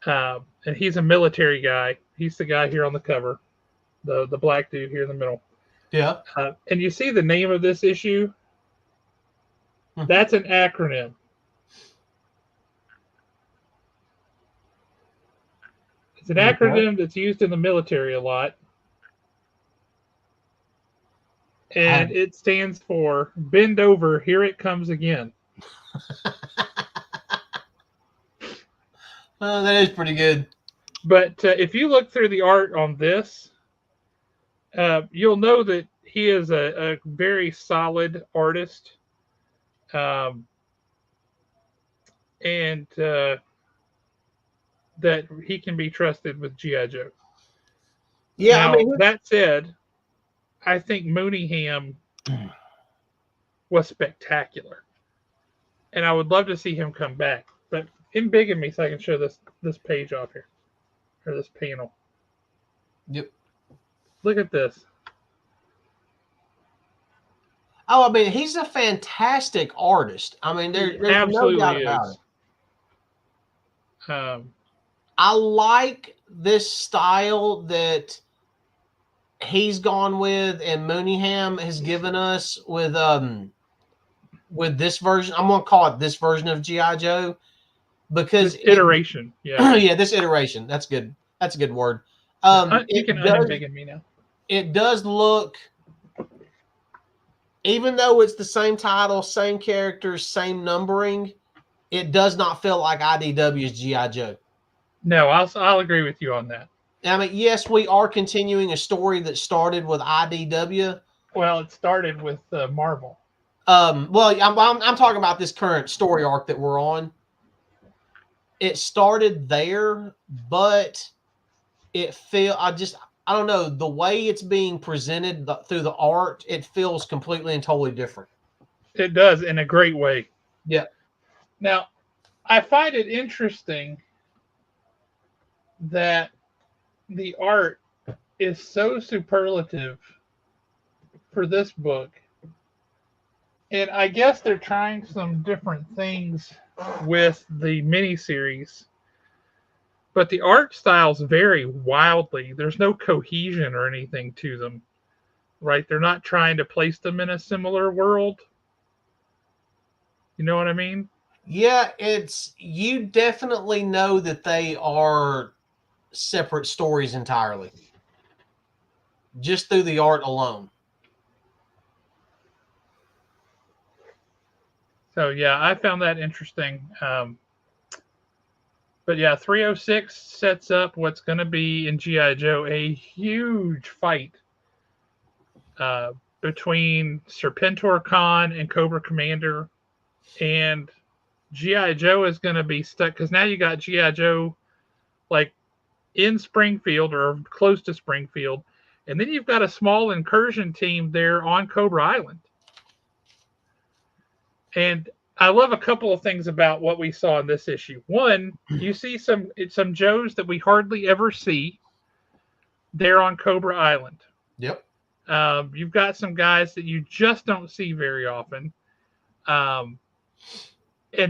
And he's a military guy. He's the guy here on the cover, the black dude here in the middle. Yeah. And you see the name of this issue? That's an acronym. It's an acronym that's used in the military a lot. And it stands for Bend Over, Here It Comes Again. Well, that is pretty good. But if you look through the art on this, you'll know that he is a very solid artist. And that he can be trusted with G.I. Joe. Yeah, now, I mean, that said, I think Mooneyham was spectacular, and I would love to see him come back. But embiggen me so I can show this page off here, or this panel. Yep. Look at this. Oh, I mean, he's a fantastic artist. I mean, there's no doubt about it. I like this style that he's gone with, and Mooneyham has given us with this version. I'm gonna call it this version of G.I. Joe because this iteration. Yeah, this iteration. That's good. That's a good word. You can unembiggen me now. It does look, even though it's the same title, same characters, same numbering, it does not feel like IDW's G.I. Joe. No, I'll agree with you on that. I mean, yes, we are continuing a story that started with IDW. Well, it started with Marvel. Well, I'm talking about this current story arc that we're on. It started there, but I don't know, the way it's being presented through the art, it feels completely and totally different. It does, in a great way. Yeah. Now, I find it interesting that the art is so superlative for this book. And I guess they're trying some different things with the miniseries. But the art styles vary wildly. There's no cohesion or anything to them, right? They're not trying to place them in a similar world. You know what I mean? Yeah, you definitely know that they are separate stories entirely, just through the art alone. So yeah, I found that interesting. But yeah, 306 sets up what's going to be in G.I. Joe a huge fight between Serpentor Khan and Cobra Commander, and G.I. Joe is going to be stuck because now you got G.I. Joe like in Springfield or close to Springfield, and then you've got a small incursion team there on Cobra Island. And I love a couple of things about what we saw in this issue. One, you see some Joes that we hardly ever see there on Cobra Island. Yep. You've got some guys that you just don't see very often. And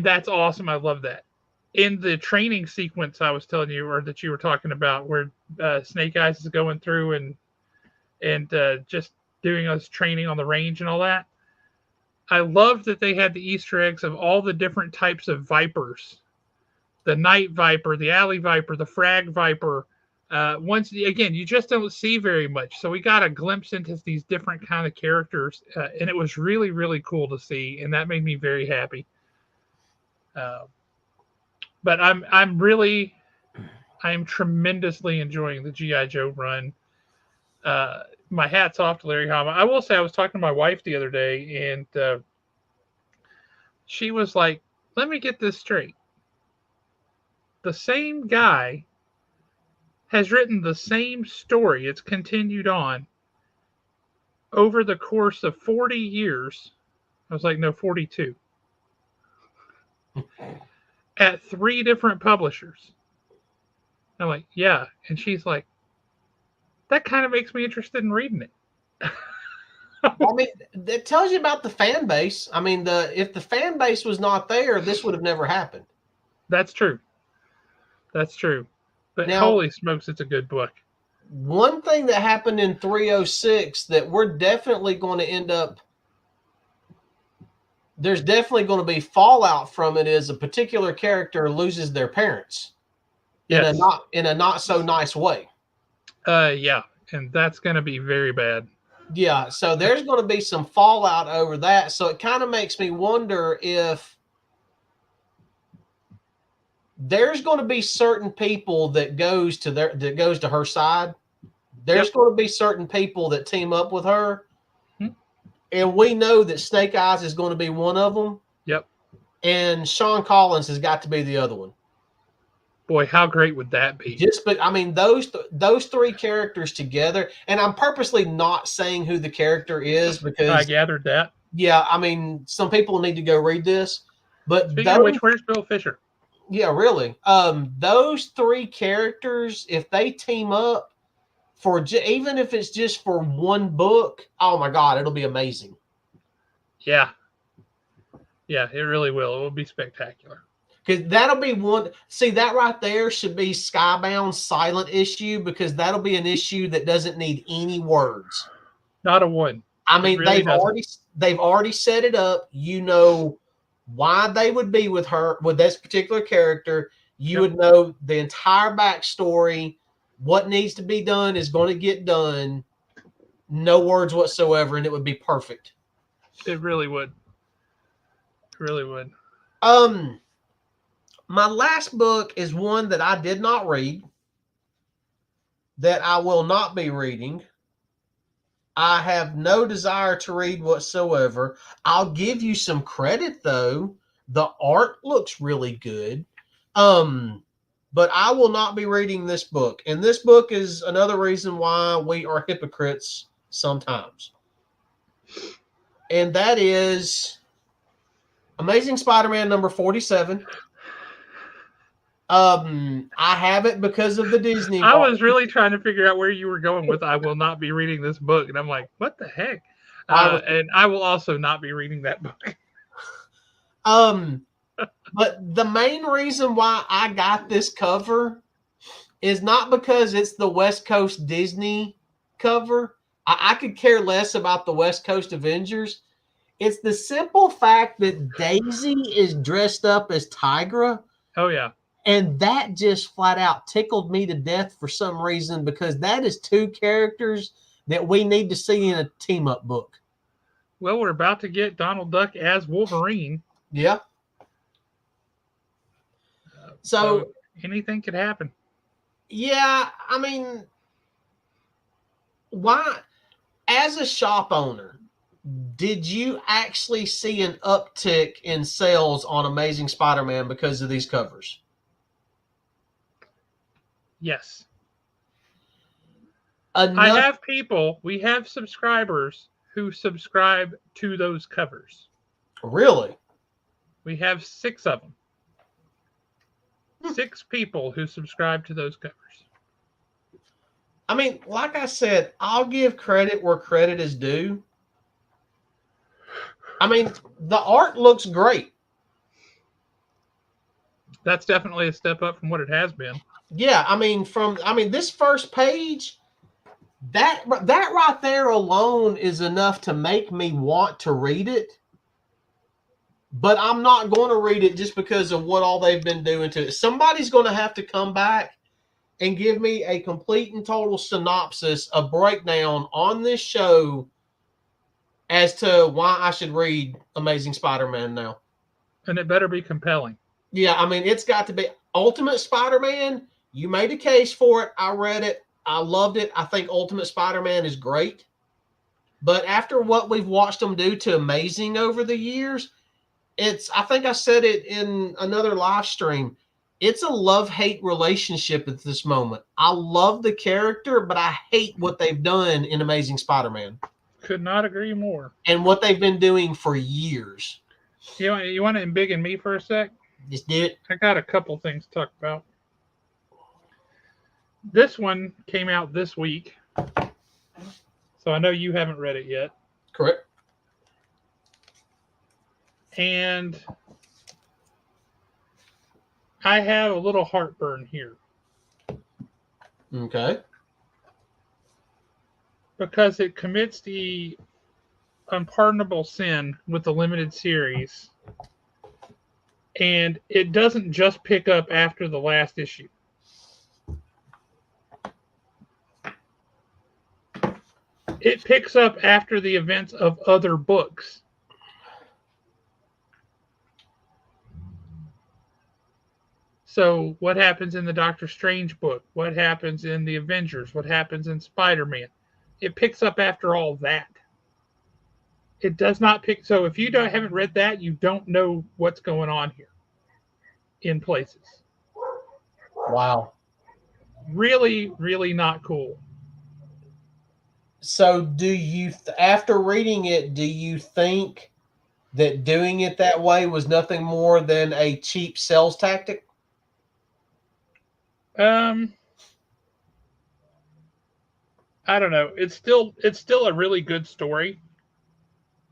that's awesome. I love that. In the training sequence I was telling you, or that you were talking about, where Snake Eyes is going through and just doing us training on the range and all that, I love that they had the Easter eggs of all the different types of vipers. The night viper, the alley viper, the frag viper. Once again, you just don't see very much. So we got a glimpse into these different kind of characters, and it was really, really cool to see, and that made me very happy. But I'm tremendously enjoying the G.I. Joe run. My hat's off to Larry Hama. I will say I was talking to my wife the other day, and she was like, let me get this straight. The same guy has written the same story. It's continued on over the course of 40 years. I was like, no, 42. At 3 different publishers. I'm like, yeah. And she's like, that kind of makes me interested in reading it. I mean, it tells you about the fan base. I mean, if the fan base was not there, this would have never happened. That's true. That's true. But now, holy smokes, it's a good book. One thing that happened in 306 that we're definitely going to end up, there's definitely going to be fallout from it, is a particular character loses their parents. Yes. in a not so nice way. Yeah, and that's going to be very bad. Yeah, so there's going to be some fallout over that. So it kind of makes me wonder if there's going to be certain people that goes to her side. There's going to be certain people that team up with her. And we know that Snake Eyes is going to be one of them. Yep. And Sean Collins has got to be the other one. Boy, how great would that be? But I mean, those three characters together, and I'm purposely not saying who the character is I because, gathered that. yeah, I mean, some people need to go read this. But Speaking of which, where's Bill Fisher? Yeah, really. Those three characters, if they team up for even if it's just for one book, oh my God, it'll be amazing. Yeah, it really will. It will be spectacular. Because that'll be one. See, that right there should be Skybound's silent issue because that'll be an issue that doesn't need any words. Not a one. I mean, really they've already set it up. You know why they would be with her with this particular character. You would know the entire backstory. What needs to be done is going to get done. No words whatsoever, and it would be perfect. It really would. It really would. My last book is one that I did not read, that I will not be reading. I have no desire to read whatsoever. I'll give you some credit though. The art looks really good. But I will not be reading this book. And this book is another reason why we are hypocrites sometimes. And that is Amazing Spider-Man number 47. I have it because of the Disney. I was really trying to figure out where you were going with I will not be reading this book. And I'm like, what the heck? And I will also not be reading that book. But the main reason why I got this cover is not because it's the West Coast Disney cover. I could care less about the West Coast Avengers. It's the simple fact that Daisy is dressed up as Tigra. Oh, yeah. And that just flat out tickled me to death for some reason because that is two characters that we need to see in a team-up book. Well, we're about to get Donald Duck as Wolverine. Yeah. So anything could happen. Yeah, I mean, why? As a shop owner, did you actually see an uptick in sales on Amazing Spider-Man because of these covers? Yes. We have subscribers who subscribe to those covers. Really? We have 6 of them. 6 people who subscribe to those covers. I mean, like I said, I'll give credit where credit is due. I mean, the art looks great. That's definitely a step up from what it has been. Yeah, I mean, this first page, that right there alone is enough to make me want to read it. But I'm not going to read it just because of what all they've been doing to it. Somebody's going to have to come back and give me a complete and total synopsis, a breakdown on this show as to why I should read Amazing Spider-Man now. And it better be compelling. Yeah, I mean, it's got to be Ultimate Spider-Man. You made a case for it. I read it. I loved it. I think Ultimate Spider-Man is great. But after what we've watched them do to Amazing over the years, I think I said it in another live stream. It's a love-hate relationship at this moment. I love the character, but I hate what they've done in Amazing Spider-Man. Could not agree more. And what they've been doing for years. You want to embiggen me for a sec? Just did it. I got a couple things to talk about. This one came out this week. So I know you haven't read it yet. Correct. And I have a little heartburn here. Okay. Because it commits the unpardonable sin with the limited series. And it doesn't just pick up after the last issue. It picks up after the events of other books. So what happens in the Doctor Strange book? What happens in the Avengers? What happens in Spider-Man? It picks up after all that. It does not pick. So if you haven't read that, you don't know what's going on here in places. Wow. Really, really not cool. So, after reading it, do you think that doing it that way was nothing more than a cheap sales tactic? Um, I don't know. It's still a really good story,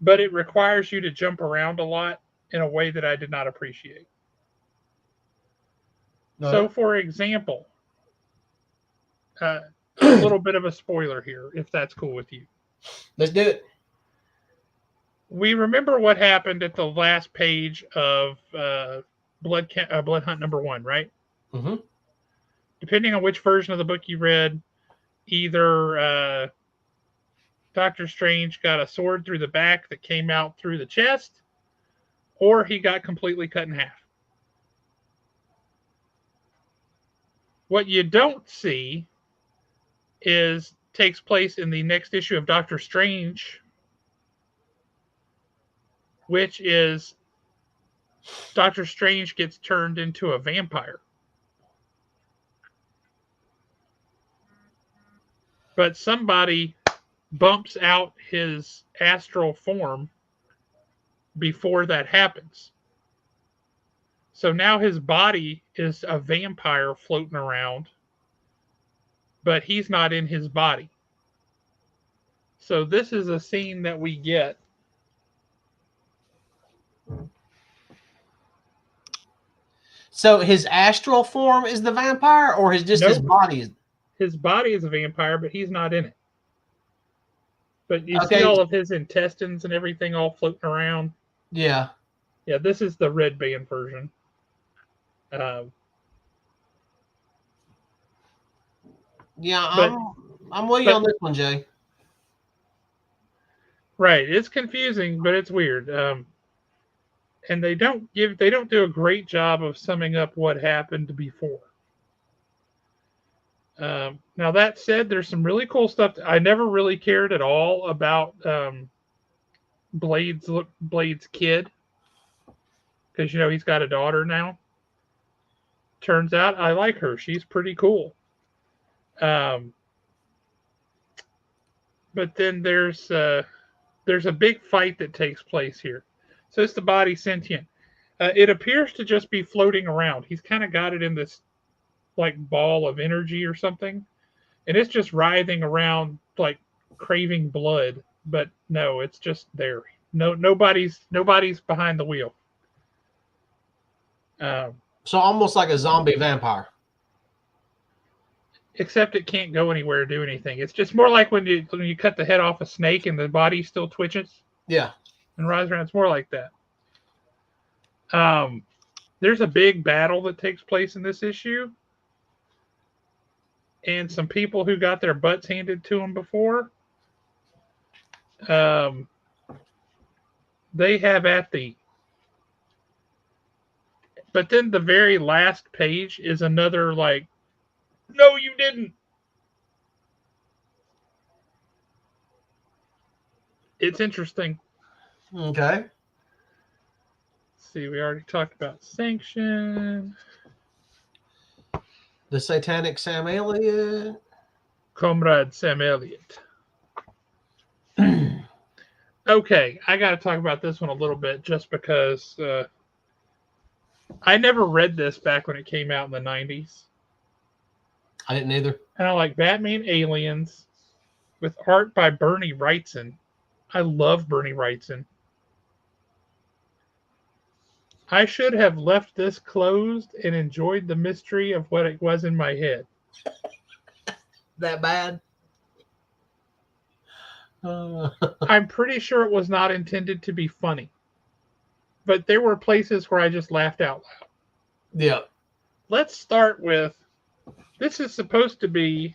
but it requires you to jump around a lot in a way that I did not appreciate. So, No. for example, uh, a little bit of a spoiler here, if that's cool with you. Let's do it. We remember what happened at the last page of Blood Hunt #1, right? Mm-hmm. Depending on which version of the book you read, either Doctor Strange got a sword through the back that came out through the chest, or he got completely cut in half. What you don't see is takes place in the next issue of Doctor Strange, which is Doctor Strange gets turned into a vampire. But somebody bumps out his astral form before that happens. So now his body is a vampire floating around, but he's not in his body. So this is a scene that we get. So his astral form is the vampire, or his Nope, body is? his body is a vampire, but he's not in it. But you see Okay. all of his intestines and everything all floating around. Yeah. Yeah, this is the red band version. Uh, Yeah. but I'm with you but on this one, Jay. right, it's confusing, but it's weird. And they don't do a great job of summing up what happened before. Now that said, there's some really cool stuff. I never really cared at all about Blade's kid because he's got a daughter now. Turns out I like her. She's pretty cool. Um, but then there's a big fight that takes place here. So is the body sentient? It appears to just be floating around. He's kind of got it in this like ball of energy or something, and it's just writhing around like craving blood. But no, it's just there. No, nobody's behind the wheel. Um, So almost like a zombie vampire. except it can't go anywhere or do anything. It's just more like when you cut the head off a snake and the body still twitches Yeah. and rises around. It's more like that. Um, there's a big battle that takes place in this issue, and some people who got their butts handed to them before. Um, they have at the. But then the very last page is another like, no, you didn't. It's interesting. Okay. Let's see, we already talked about sanction. The Satanic Sam Elliott. Comrade Sam Elliott. Okay, I got to talk about this one a little bit just because I never read this back when it came out in the 90s. I didn't either. And I like Batman Aliens with art by Bernie Wrightson. I love Bernie Wrightson. I should have left this closed and enjoyed the mystery of what it was in my head. That bad? I'm pretty sure it was not intended to be funny. But there were places where I just laughed out loud. Yeah. Let's start with this is supposed to be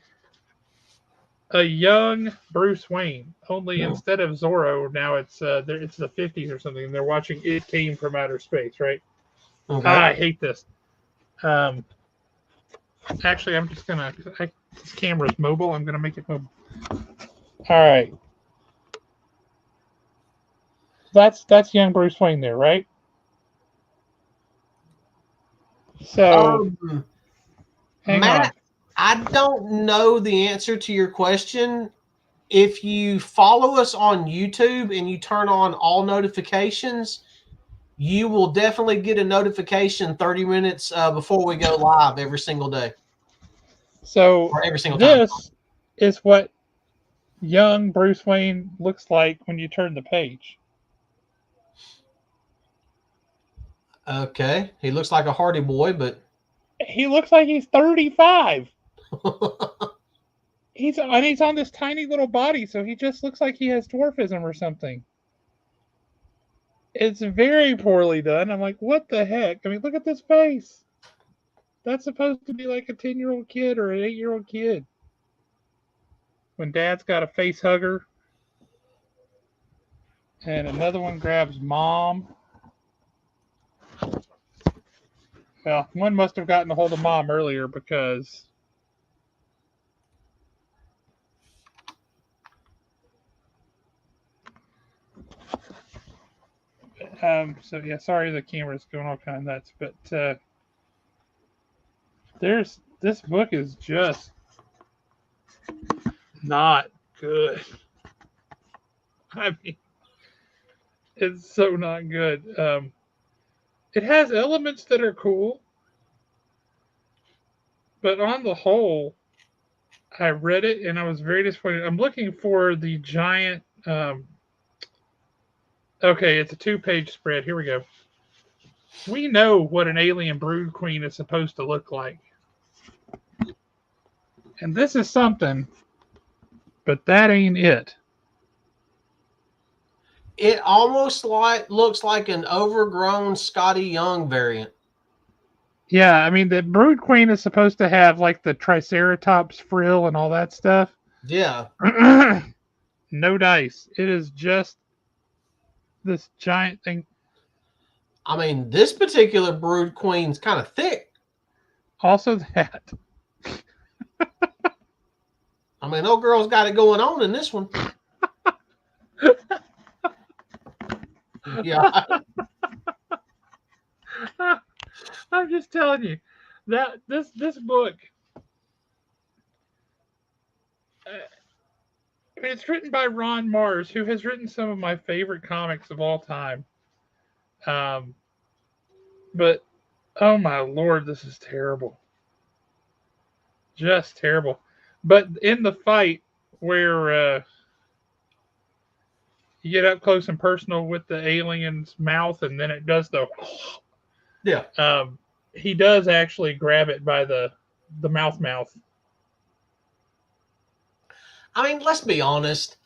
a young Bruce Wayne, only instead of Zorro, now it's the 50s or something, and they're watching It Came from Outer Space, right? Okay. I hate this. Actually, I'm just gonna. This camera's mobile. I'm gonna make it mobile. All right. That's young Bruce Wayne there, right? So Hang on. Matt, I don't know the answer to your question. If you follow us on YouTube and you turn on all notifications, you will definitely get a notification 30 minutes before we go live every single day So or every single time. this is what young Bruce Wayne looks like when you turn the page. Okay. He looks like a hardy boy, but He looks like he's 35. He's on this tiny little body, so he just looks like he has dwarfism or something. It's very poorly done. I'm like, what the heck? I mean, look at this face. That's supposed to be like a 10-year-old kid or an 8-year-old kid. When dad's got a face hugger. And another one grabs mom. Well, one must have gotten a hold of mom earlier because so yeah, sorry the camera's going all kind of nuts, but this book is just not good. I mean, it's so not good. It has elements that are cool, but on the whole, I read it and I was very disappointed. I'm looking for the giant. Okay, it's a 2-page spread. Here we go. We know what an alien brood queen is supposed to look like. And this is something, but that ain't it. it almost looks like an overgrown Scotty Young variant. Yeah, I mean, the brood queen is supposed to have like the triceratops frill and all that stuff. Yeah. No dice. It is just this giant thing. I mean, this particular brood queen's kind of thick. Also, that. I mean, old girl's got it going on in this one. Yeah. I'm just telling you that this book. It's written by Ron Mars, who has written some of my favorite comics of all time. But oh my lord, this is terrible. Just terrible. But in the fight where you get up close and personal with the alien's mouth, and then it does the Yeah. He does actually grab it by the mouth. I mean, let's be honest.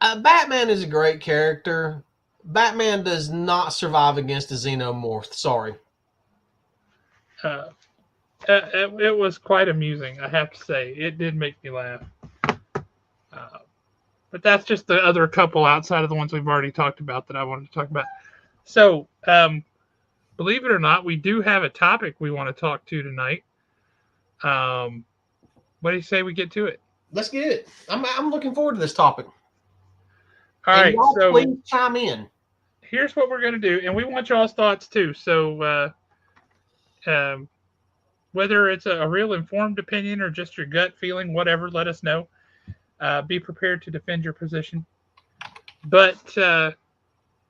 Batman is a great character. Batman does not survive against a xenomorph. Sorry. It was quite amusing, I have to say. It did make me laugh. But that's just the other couple outside of the ones we've already talked about that I wanted to talk about. So, believe it or not, we do have a topic we want to talk to tonight. What do you say we get to it? Let's get it. I'm looking forward to this topic. All right, so please chime in. Here's what we're going to do, and we want y'all's thoughts too. So, whether it's a real informed opinion or just your gut feeling, whatever, let us know. Be prepared to defend your position. But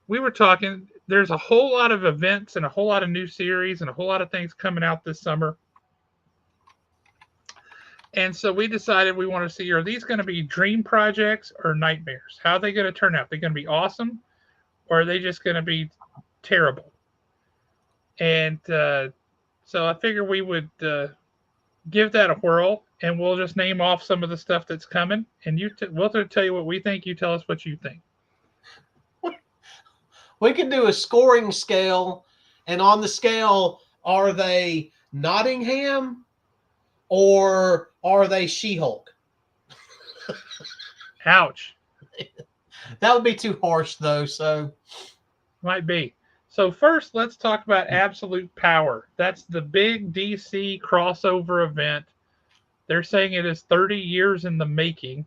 we were talking, there's a whole lot of events and a whole lot of new series and a whole lot of things coming out this summer. And so we decided we want to see, are these going to be dream projects or nightmares? How are they going to turn out? Are they going to be awesome? Or are they just going to be terrible? And so I figure we would give that a whirl, and we'll just name off some of the stuff that's coming. And we'll tell you what we think. You tell us what you think. We could do a scoring scale, and on the scale, are they Nottingham or are they She-Hulk? Ouch. That would be too harsh, though. So might be. So first, let's talk about Absolute Power. That's the big DC crossover event. They're saying it is 30 years in the making.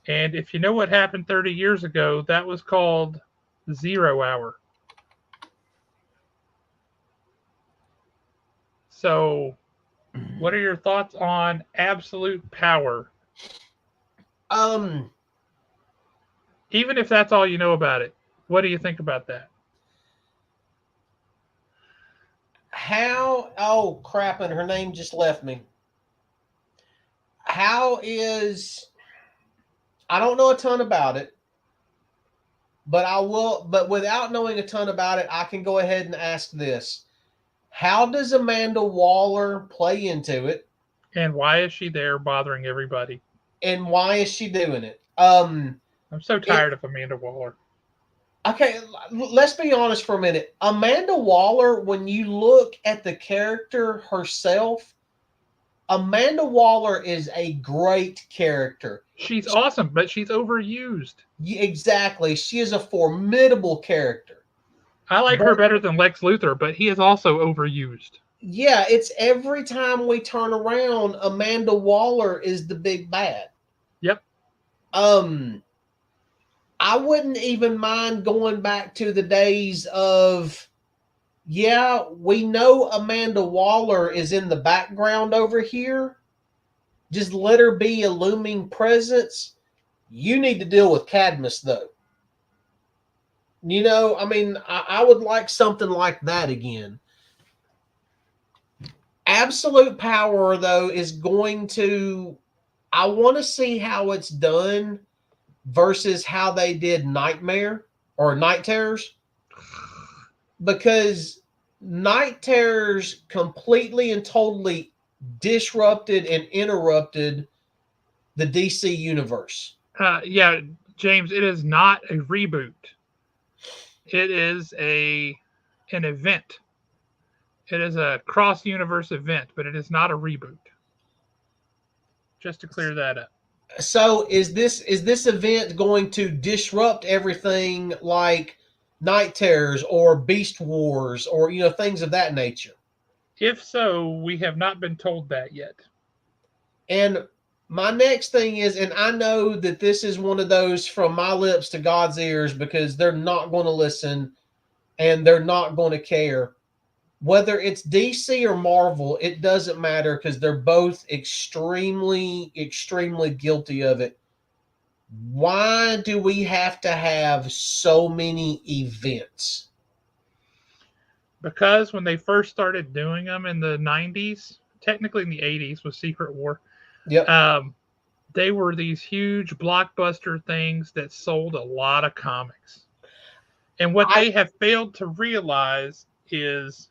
And if you know what happened 30 years ago, that was called 0 Hour. So What are your thoughts on absolute power? Um, Even if that's all you know about it, what do you think about that? how? Oh crap! And her name just left me. How is? I don't know a ton about it, but I will. But without knowing a ton about it, I can go ahead and ask this: how does Amanda Waller play into it, And why is she there bothering everybody? and why is she doing it? I'm so It tired of Amanda Waller. Okay, let's be honest for a minute. Amanda Waller, when you look at the character herself, Amanda Waller is a great character. She's awesome, but she's overused. Exactly. She is a formidable character. I like her But better than Lex Luthor, but he is also overused. yeah, it's every time we turn around, Amanda Waller is the big bad. Yep. Um, I wouldn't even mind going back to the days of, yeah, we know Amanda Waller is in the background over here. Just let her be a looming presence. You need to deal with Cadmus, though. I mean, I would like something like that again. Absolute power, though, is going to. I want to see how it's done versus how they did Nightmare or Night Terrors, because Night Terrors completely and totally disrupted and interrupted the DC universe. Yeah, James, it is not a reboot. It is an event. It is a cross universe event, but it is not a reboot. Just to clear that up. So is this event going to disrupt everything like Night Terrors or Beast Wars or things of that nature? If so, we have not been told that yet. And my next thing is, and I know that this is one of those from my lips to God's ears because they're not going to listen and they're not going to care. Whether it's DC or Marvel, it doesn't matter because they're both extremely, extremely guilty of it. Why do we have to have so many events? Because when they first started doing them in the 90s, technically in the 80s with Secret War, Yep. um, they were these huge blockbuster things that sold a lot of comics. And what I they have failed to realize is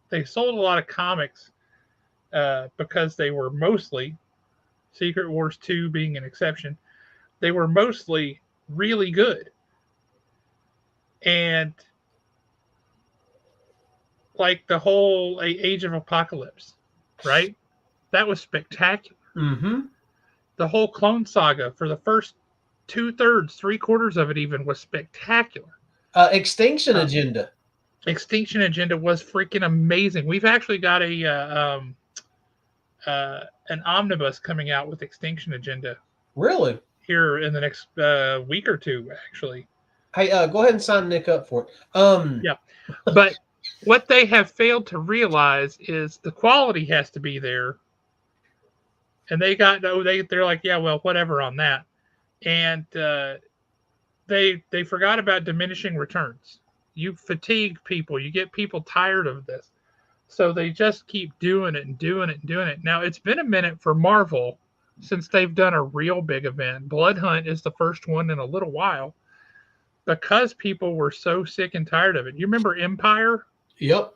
they sold a lot of comics because they were mostly, Secret Wars 2 being an exception, they were mostly really good. And like the whole Age of Apocalypse, right? That was spectacular. mm-hmm. The whole Clone Saga for the first 2/3, 3/4 of it even was spectacular. Extinction Uh, Agenda. Extinction Agenda was freaking amazing. We've actually got an omnibus coming out with Extinction Agenda Really? here in the next week or two, actually. Hey, go ahead and sign Nick up for it. Yeah, but what they have failed to realize is the quality has to be there, and they're like, yeah, well, whatever on that, and they forgot about diminishing returns. You fatigue people, you get people tired of this, so they just keep doing it and doing it and doing it. Now it's been a minute for Marvel since they've done a real big event. Blood Hunt is the first one in a little while because people were so sick and tired of it. You remember Empire? Yep.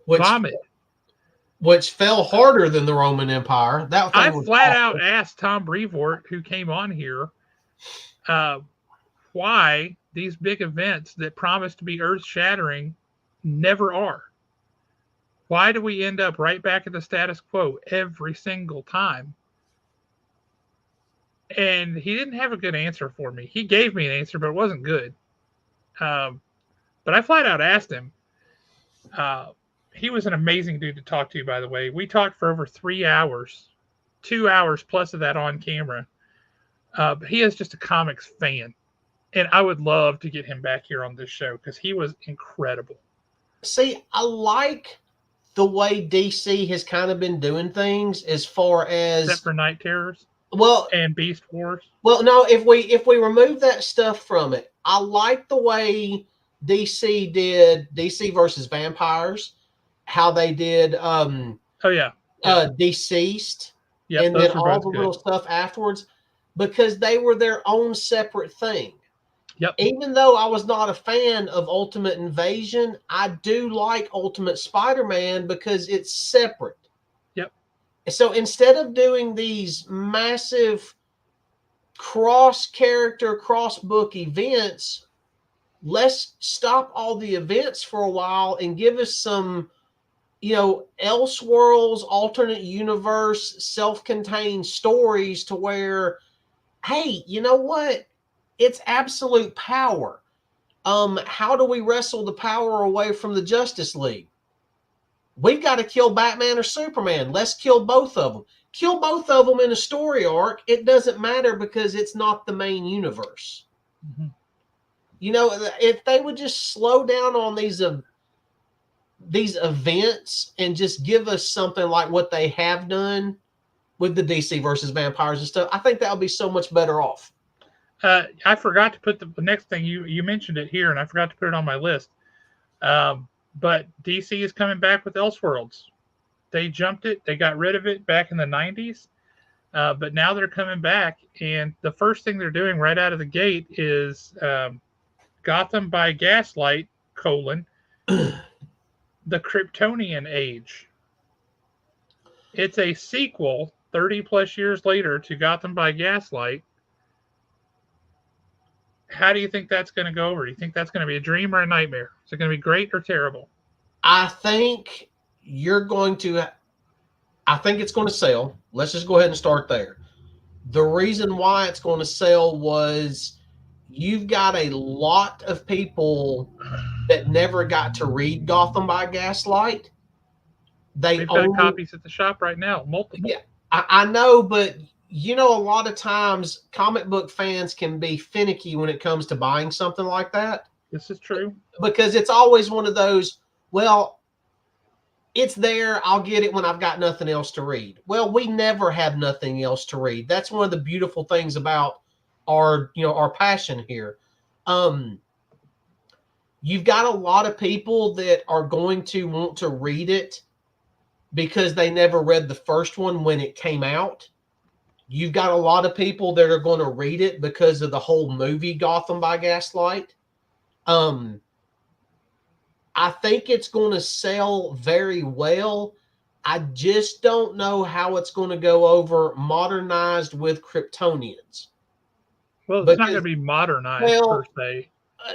Which Vomit. which fell harder than the Roman Empire. That I thing was flat out awful. asked Tom Brevoort, who came on here, uh, why these big events that promise to be earth shattering never are. Why do we end up right back at the status quo every single time? And he didn't have a good answer for me. He gave me an answer, but it wasn't good. Um, but I flat out asked him. Uh, he was an amazing dude to talk to, by the way. We talked for over 3 hours, 2 hours plus of that on camera. But he is just a comics fan. And I would love to get him back here on this show because he was incredible. See, I like the way DC has kind of been doing things as far as except for Night Terrors well and Beast Wars. well no if we remove that stuff from it, I like the way DC did DC versus Vampires, how they did Oh yeah. Deceased, Yep, and then those were all both the good. little stuff afterwards, because they were their own separate thing. Yep. Even though I was not a fan of Ultimate Invasion, I do like Ultimate Spider-Man because it's separate. Yep. So instead of doing these massive cross-character, cross-book events, let's stop all the events for a while and give us some, Elseworlds, alternate universe, self-contained stories to where, hey, you know what? It's absolute power. How do we wrestle the power away from the Justice League? We've got to kill Batman or Superman. Let's kill both of them. Kill both of them in a story arc. It doesn't matter because it's not the main universe. Mm-hmm. If they would just slow down on these events and just give us something like what they have done with the DC versus Vampires and stuff, I think that would be so much better off. I forgot to put the next thing you mentioned it here, and I forgot to put it on my list. But DC is coming back with Elseworlds. They jumped it. They got rid of it back in the 90s. But now they're coming back, and the first thing they're doing right out of the gate is Gotham by Gaslight, the Kryptonian Age. It's a sequel 30 plus years later to Gotham by Gaslight. How do you think that's going to go over? Do you think that's going to be a dream or a nightmare? Is it going to be great or terrible? I think it's going to sell. Let's just go ahead and start there. The reason why it's going to sell was you've got a lot of people that never got to read Gotham by Gaslight. We've got copies at the shop right now, multiple. Yeah, I know, but a lot of times comic book fans can be finicky when it comes to buying something like that. This is true. Because it's always one of those, well, it's there, I'll get it when I've got nothing else to read. Well, we never have nothing else to read. That's one of the beautiful things about our passion here. You've got a lot of people that are going to want to read it because they never read the first one when it came out. You've got a lot of people that are going to read it because of the whole movie Gotham by Gaslight. I think it's going to sell very well. I just don't know how it's going to go over modernized with Kryptonians. Well, it's not going to be modernized per se.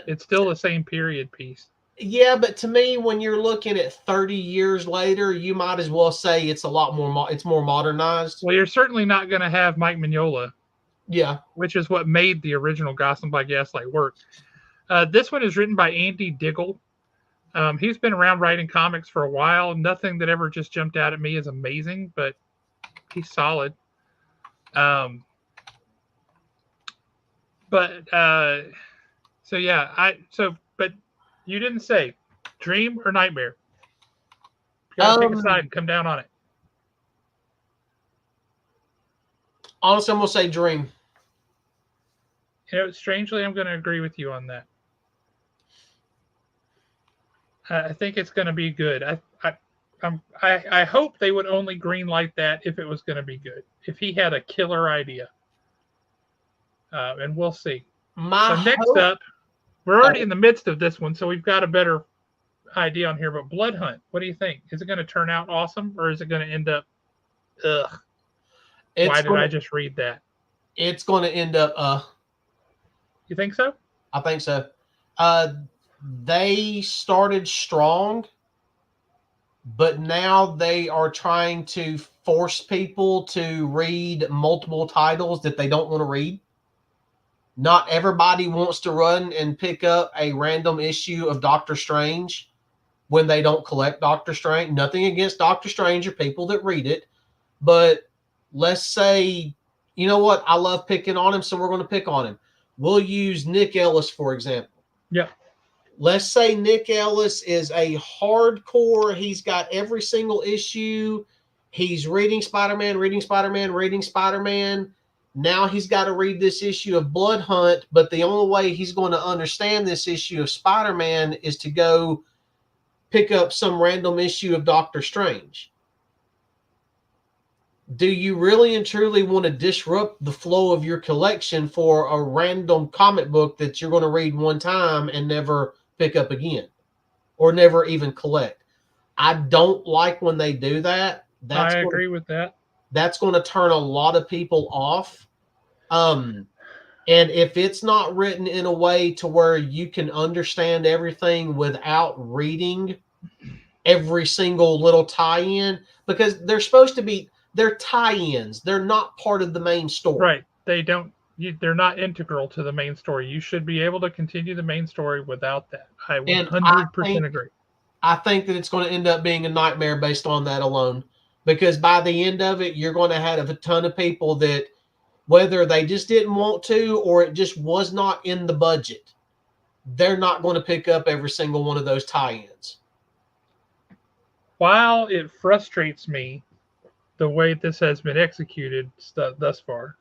It's still the same period piece. Yeah, but to me, when you're looking at 30 years later, you might as well say it's a lot more. It's more modernized. Well, you're certainly not going to have Mike Mignola. Yeah, which is what made the original Gotham by Gaslight work. This one is written by Andy Diggle. He's been around writing comics for a while. Nothing that ever just jumped out at me is amazing, but he's solid. But you didn't say dream or nightmare. You gotta pick a side and come down on it. Honestly, I'm gonna say dream. Strangely, I'm going to agree with you on that. I think it's going to be good. I hope they would only green light that if it was going to be good. If he had a killer idea, and we'll see. So next up, we're already in the midst of this one, so we've got a better idea on here. But Blood Hunt, what do you think? Is it going to turn out awesome, or is it going to end up? Ugh. Why did I just read that? It's going to end up. You think so? I think so. They started strong, but now they are trying to force people to read multiple titles that they don't want to read. Not everybody wants to run and pick up a random issue of Doctor Strange when they don't collect Doctor Strange. Nothing against Doctor Strange or people that read it, but let's say, you know what? I love picking on him, so we're going to pick on him. We'll use Nick Ellis, for example. Yeah. let's say Nick Ellis is a hardcore, he's got every single issue. He's reading Spider-Man, reading Spider-Man, reading Spider-Man. Now he's got to read this issue of Blood Hunt, but the only way he's going to understand this issue of Spider-Man is to go pick up some random issue of Doctor Strange. Do you really and truly want to disrupt the flow of your collection for a random comic book that you're going to read one time and never pick up again or never even collect? I don't like when they do that. I agree with that. That's going to turn a lot of people off. And if it's not written in a way to where you can understand everything without reading every single little tie-in, because they're supposed to be, they're tie-ins. They're not part of the main story. Right. They're not integral to the main story. You should be able to continue the main story without that. I 100% agree. I think that it's going to end up being a nightmare based on that alone, because by the end of it, you're going to have a ton of people that, whether they just didn't want to or it just was not in the budget, they're not going to pick up every single one of those tie-ins. While it frustrates me the way this has been executed thus far,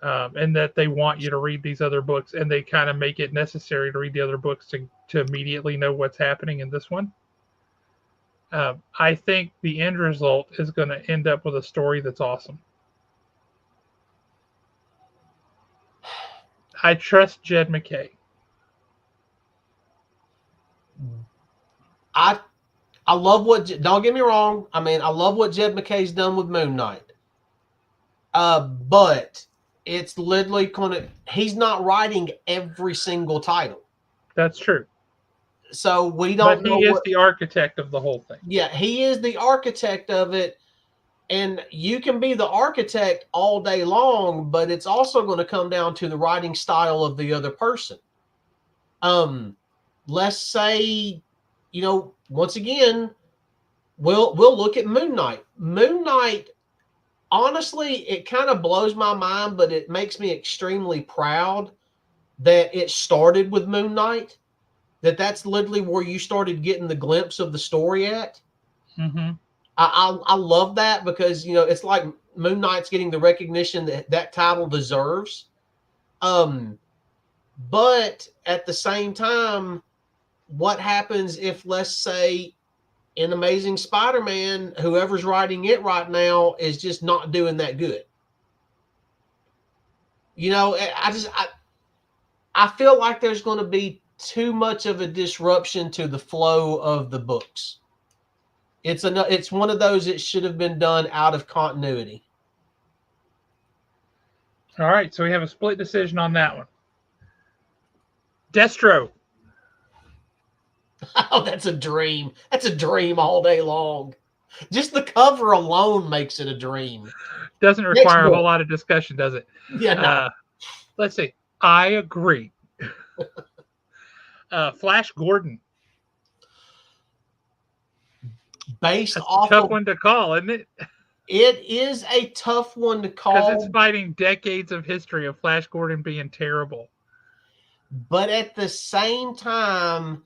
and that they want you to read these other books, and they kind of make it necessary to read the other books to immediately know what's happening in this one, I think the end result is going to end up with a story that's awesome. I trust Jed MacKay. I love what, don't get me wrong, I mean, I love what Jed MacKay's done with Moon Knight. But it's literally he's not writing every single title. That's true. So we don't know. But he is the architect of the whole thing. Yeah, he is the architect of it. And you can be the architect all day long, but it's also going to come down to the writing style of the other person. Let's say, once again, we'll look at Moon Knight. Moon Knight, honestly, it kind of blows my mind, but it makes me extremely proud that it started with Moon Knight. That's literally where you started getting the glimpse of the story at. Mm-hmm. I love that, because it's like Moon Knight's getting the recognition that title deserves. But at the same time, what happens if, let's say, in Amazing Spider-Man, whoever's writing it right now is just not doing that good? I feel like there's going to be too much of a disruption to the flow of the books. It's one of those that should have been done out of continuity. All right, so we have a split decision on that one. Destro. Oh, that's a dream. That's a dream all day long. Just the cover alone makes it a dream. Doesn't require a whole lot of discussion, does it? Yeah. No. Let's see. I agree. Flash Gordon. That's a tough one to call, isn't it? It is a tough one to call. Because it's fighting decades of history of Flash Gordon being terrible. But at the same time,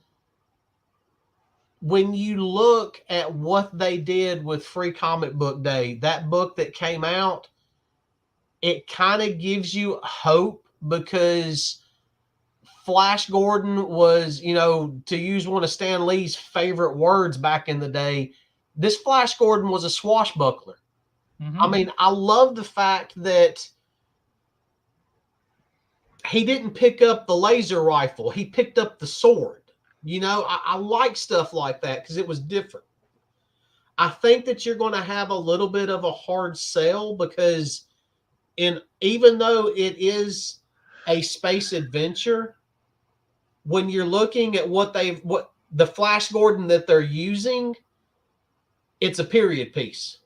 when you look at what they did with Free Comic Book Day, that book that came out, it kind of gives you hope, because Flash Gordon was, to use one of Stan Lee's favorite words back in the day, this Flash Gordon was a swashbuckler. Mm-hmm. I mean, I love the fact that he didn't pick up the laser rifle. He picked up the sword. I like stuff like that because it was different. I think that you're going to have a little bit of a hard sell, because even though it is a space adventure, when you're looking at what the Flash Gordon that they're using, it's a period piece.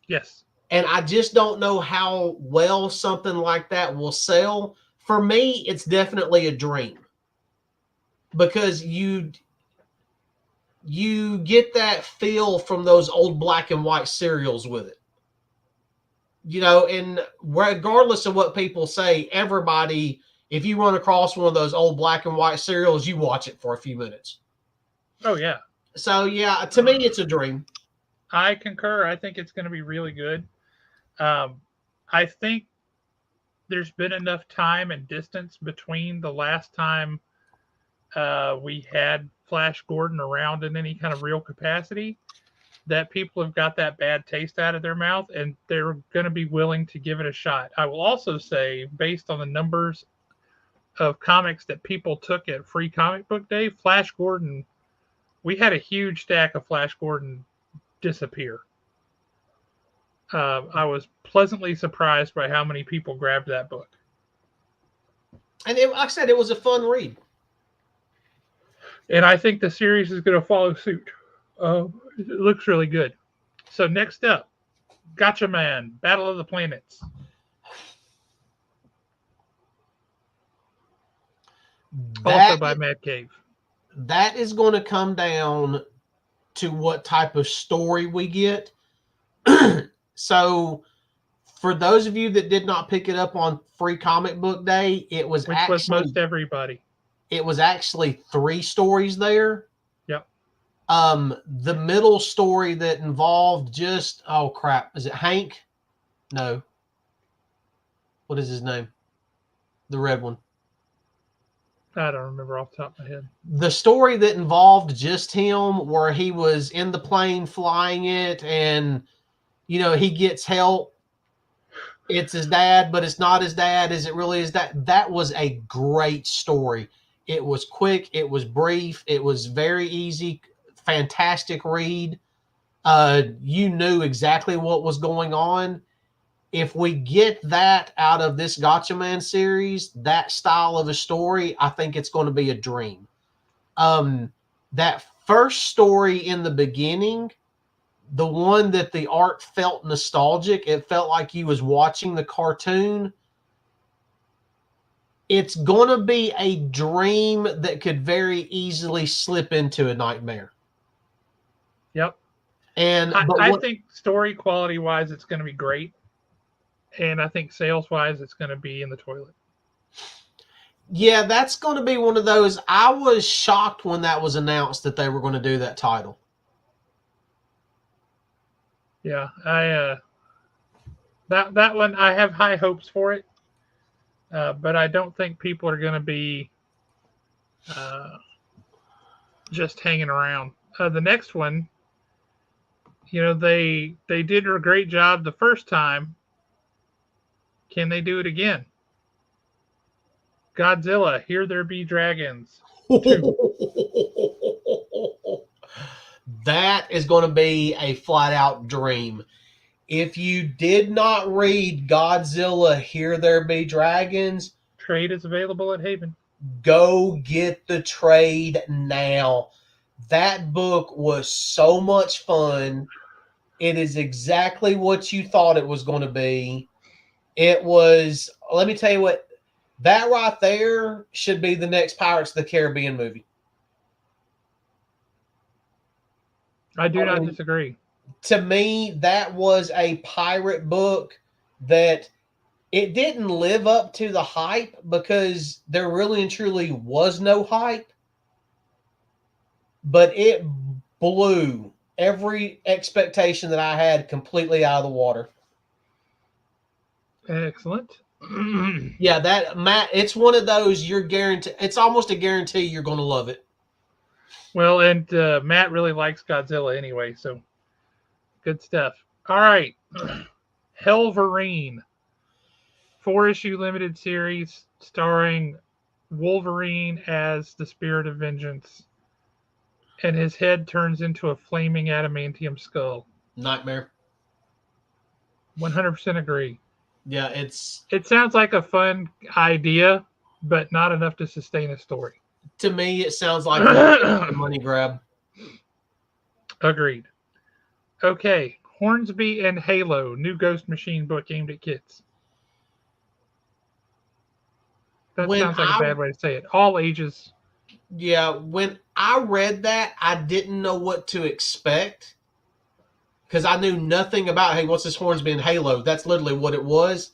Yes. And I just don't know how well something like that will sell. For me, it's definitely a dream, because you get that feel from those old black and white serials with it. And regardless of what people say, everybody If you run across one of those old black and white serials, you watch it for a few minutes. Oh, yeah. So, yeah, to me, it's a dream. I concur. I think it's going to be really good. I think there's been enough time and distance between the last time we had Flash Gordon around in any kind of real capacity that people have got that bad taste out of their mouth and they're going to be willing to give it a shot. I will also say, based on the numbers of comics that people took at Free Comic Book Day, Flash Gordon, we had a huge stack of Flash Gordon disappear. I was pleasantly surprised by how many people grabbed that book. And like I said, it was a fun read. And I think the series is going to follow suit. It looks really good. So next up, Gachaman, Battle of the Planets. Also by Mad Cave. That is going to come down to what type of story we get. So, for those of you that did not pick it up on Free Comic Book Day, Which was most everybody. It was actually 3 stories there. Yep. The middle story that involved is it Hank? No. What is his name? The red one. I don't remember off the top of my head. The story that involved just him, where he was in the plane flying it, and he gets help. It's his dad, but it's not his dad. Is it really his dad? That was a great story. It was quick. It was brief. It was very easy. Fantastic read. You knew exactly what was going on. If we get that out of this Gachaman series, that style of a story, I think it's going to be a dream. That first story in the beginning, the one that the art felt nostalgic, it felt like you was watching the cartoon. It's going to be a dream that could very easily slip into a nightmare. Yep. And I think story quality wise, it's going to be great. And I think sales wise, it's going to be in the toilet. Yeah, that's going to be one of those. I was shocked when that was announced that they were going to do that title. Yeah, that one, I have high hopes for it, but I don't think people are going to be just hanging around. The next one, they did a great job the first time. Can they do it again? Godzilla, Here There Be Dragons 2. That is going to be a flat out dream. If you did not read Godzilla, Here There Be Dragons, trade is available at Haven. Go get the trade now. That book was so much fun. It is exactly what you thought it was going to be. It was, let me tell you what, that right there should be the next Pirates of the Caribbean movie. I do not disagree. To me, that was a pirate book that it didn't live up to the hype because there really and truly was no hype. But it blew every expectation that I had completely out of the water. Excellent. Yeah, that Matt, it's one of those you're guaranteed. It's almost a guarantee you're going to love it. Well, and Matt really likes Godzilla anyway, so good stuff. All right, Helverine, 4-issue limited series starring Wolverine as the Spirit of Vengeance, and his head turns into a flaming adamantium skull. Nightmare. 100% agree. Yeah, it sounds like a fun idea, but not enough to sustain a story. To me, it sounds like a money grab. Agreed. Okay, Hornsby and Halo, new Ghost Machine book aimed at kids. That sounds like a bad way to say it. All ages. Yeah, when I read that, I didn't know what to expect because I knew nothing about, hey, what's this Hornsby and Halo? That's literally what it was.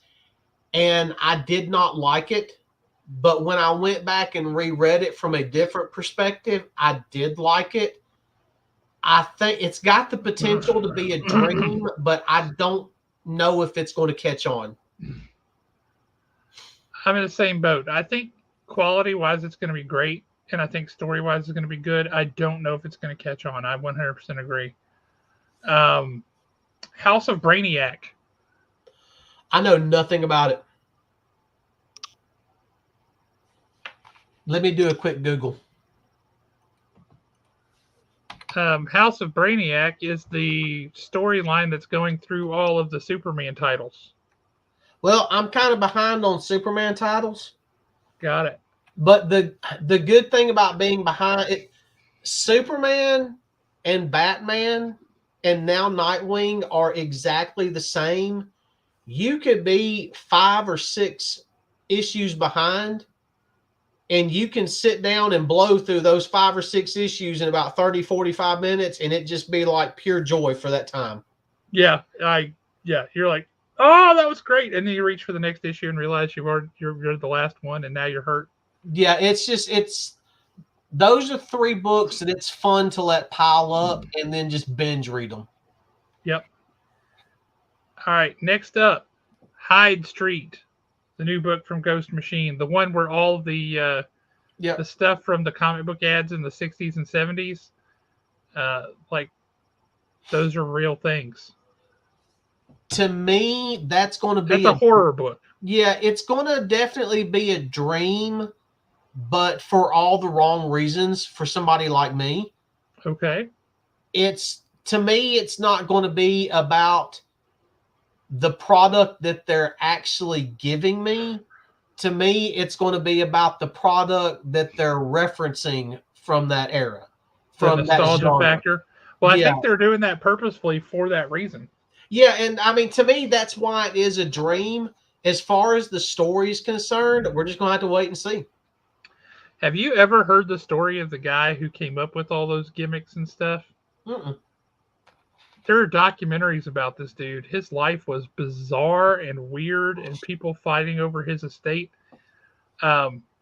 And I did not like it But when I went back and reread it from a different perspective, I did like it. I think it's got the potential to be a dream, but I don't know if it's going to catch on. I'm in the same boat. I think quality wise, it's going to be great. And I think story wise, it's going to be good. I don't know if it's going to catch on. I 100% agree. House of Brainiac. I know nothing about it. Let me do a quick Google. House of Brainiac is the storyline that's going through all of the Superman titles. Well, I'm kind of behind on Superman titles. Got it. But the good thing about being behind it, Superman and Batman and now Nightwing are exactly the same. You could be 5 or 6 issues behind, and you can sit down and blow through those 5 or 6 issues in about 30, 45 minutes, and it just be like pure joy for that time. Yeah, you're like, oh, that was great, and then you reach for the next issue and realize you're the last one, and now you're hurt. Yeah, it's those are 3 books that it's fun to let pile up and then just binge read them. Yep. All right, next up, Hyde Street, the new book from Ghost Machine, the one where all the stuff from the comic book ads in the 60s and 70s, like those are real things. To me, that's going to be a horror book. Yeah, it's going to definitely be a dream, but for all the wrong reasons for somebody like me. Okay. To me, it's not going to be about the product that they're actually giving me. To me, it's going to be about the product that they're referencing from that era, from the nostalgia that factor. Well, I think they're doing that purposefully for that reason. Yeah, and I mean, to me, that's why it is a dream. As far as the story is concerned, we're just going to have to wait and see. Have you ever heard the story of the guy who came up with all those gimmicks and stuff? Mm-mm. There are documentaries about this dude. His life was bizarre and weird, and people fighting over his estate.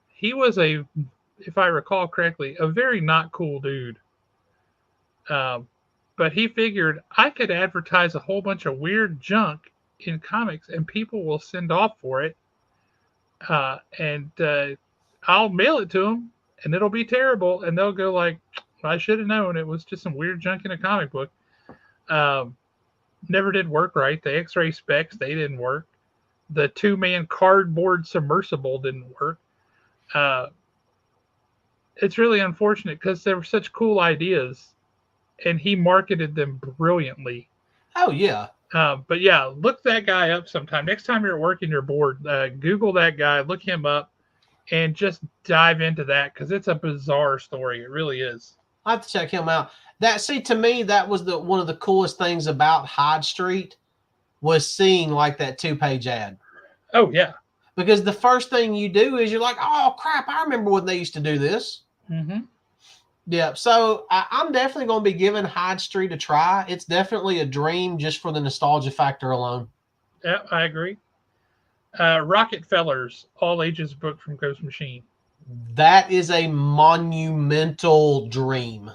He was if I recall correctly, a very not cool dude. But he figured I could advertise a whole bunch of weird junk in comics, and people will send off for it. And I'll mail it to them, and it'll be terrible, and they'll go like, I should have known it was just some weird junk in a comic book. Never did work right. The X-ray specs, they didn't work. The 2-man cardboard submersible didn't work. It's really unfortunate because they were such cool ideas, and he marketed them brilliantly. Oh, yeah. But yeah, look that guy up sometime. Next time you're at work and you're bored, Google that guy, look him up, and just dive into that because it's a bizarre story. It really is. I have to check him out. To me, that was one of the coolest things about Hyde Street was seeing like that 2-page ad. Oh, yeah. Because the first thing you do is you're like, oh, crap, I remember when they used to do this. Mm-hmm. Yeah, so I'm definitely going to be giving Hyde Street a try. It's definitely a dream just for the nostalgia factor alone. Yeah, I agree. Rocket Fellers, all ages book from Ghost Machine. That is a monumental dream.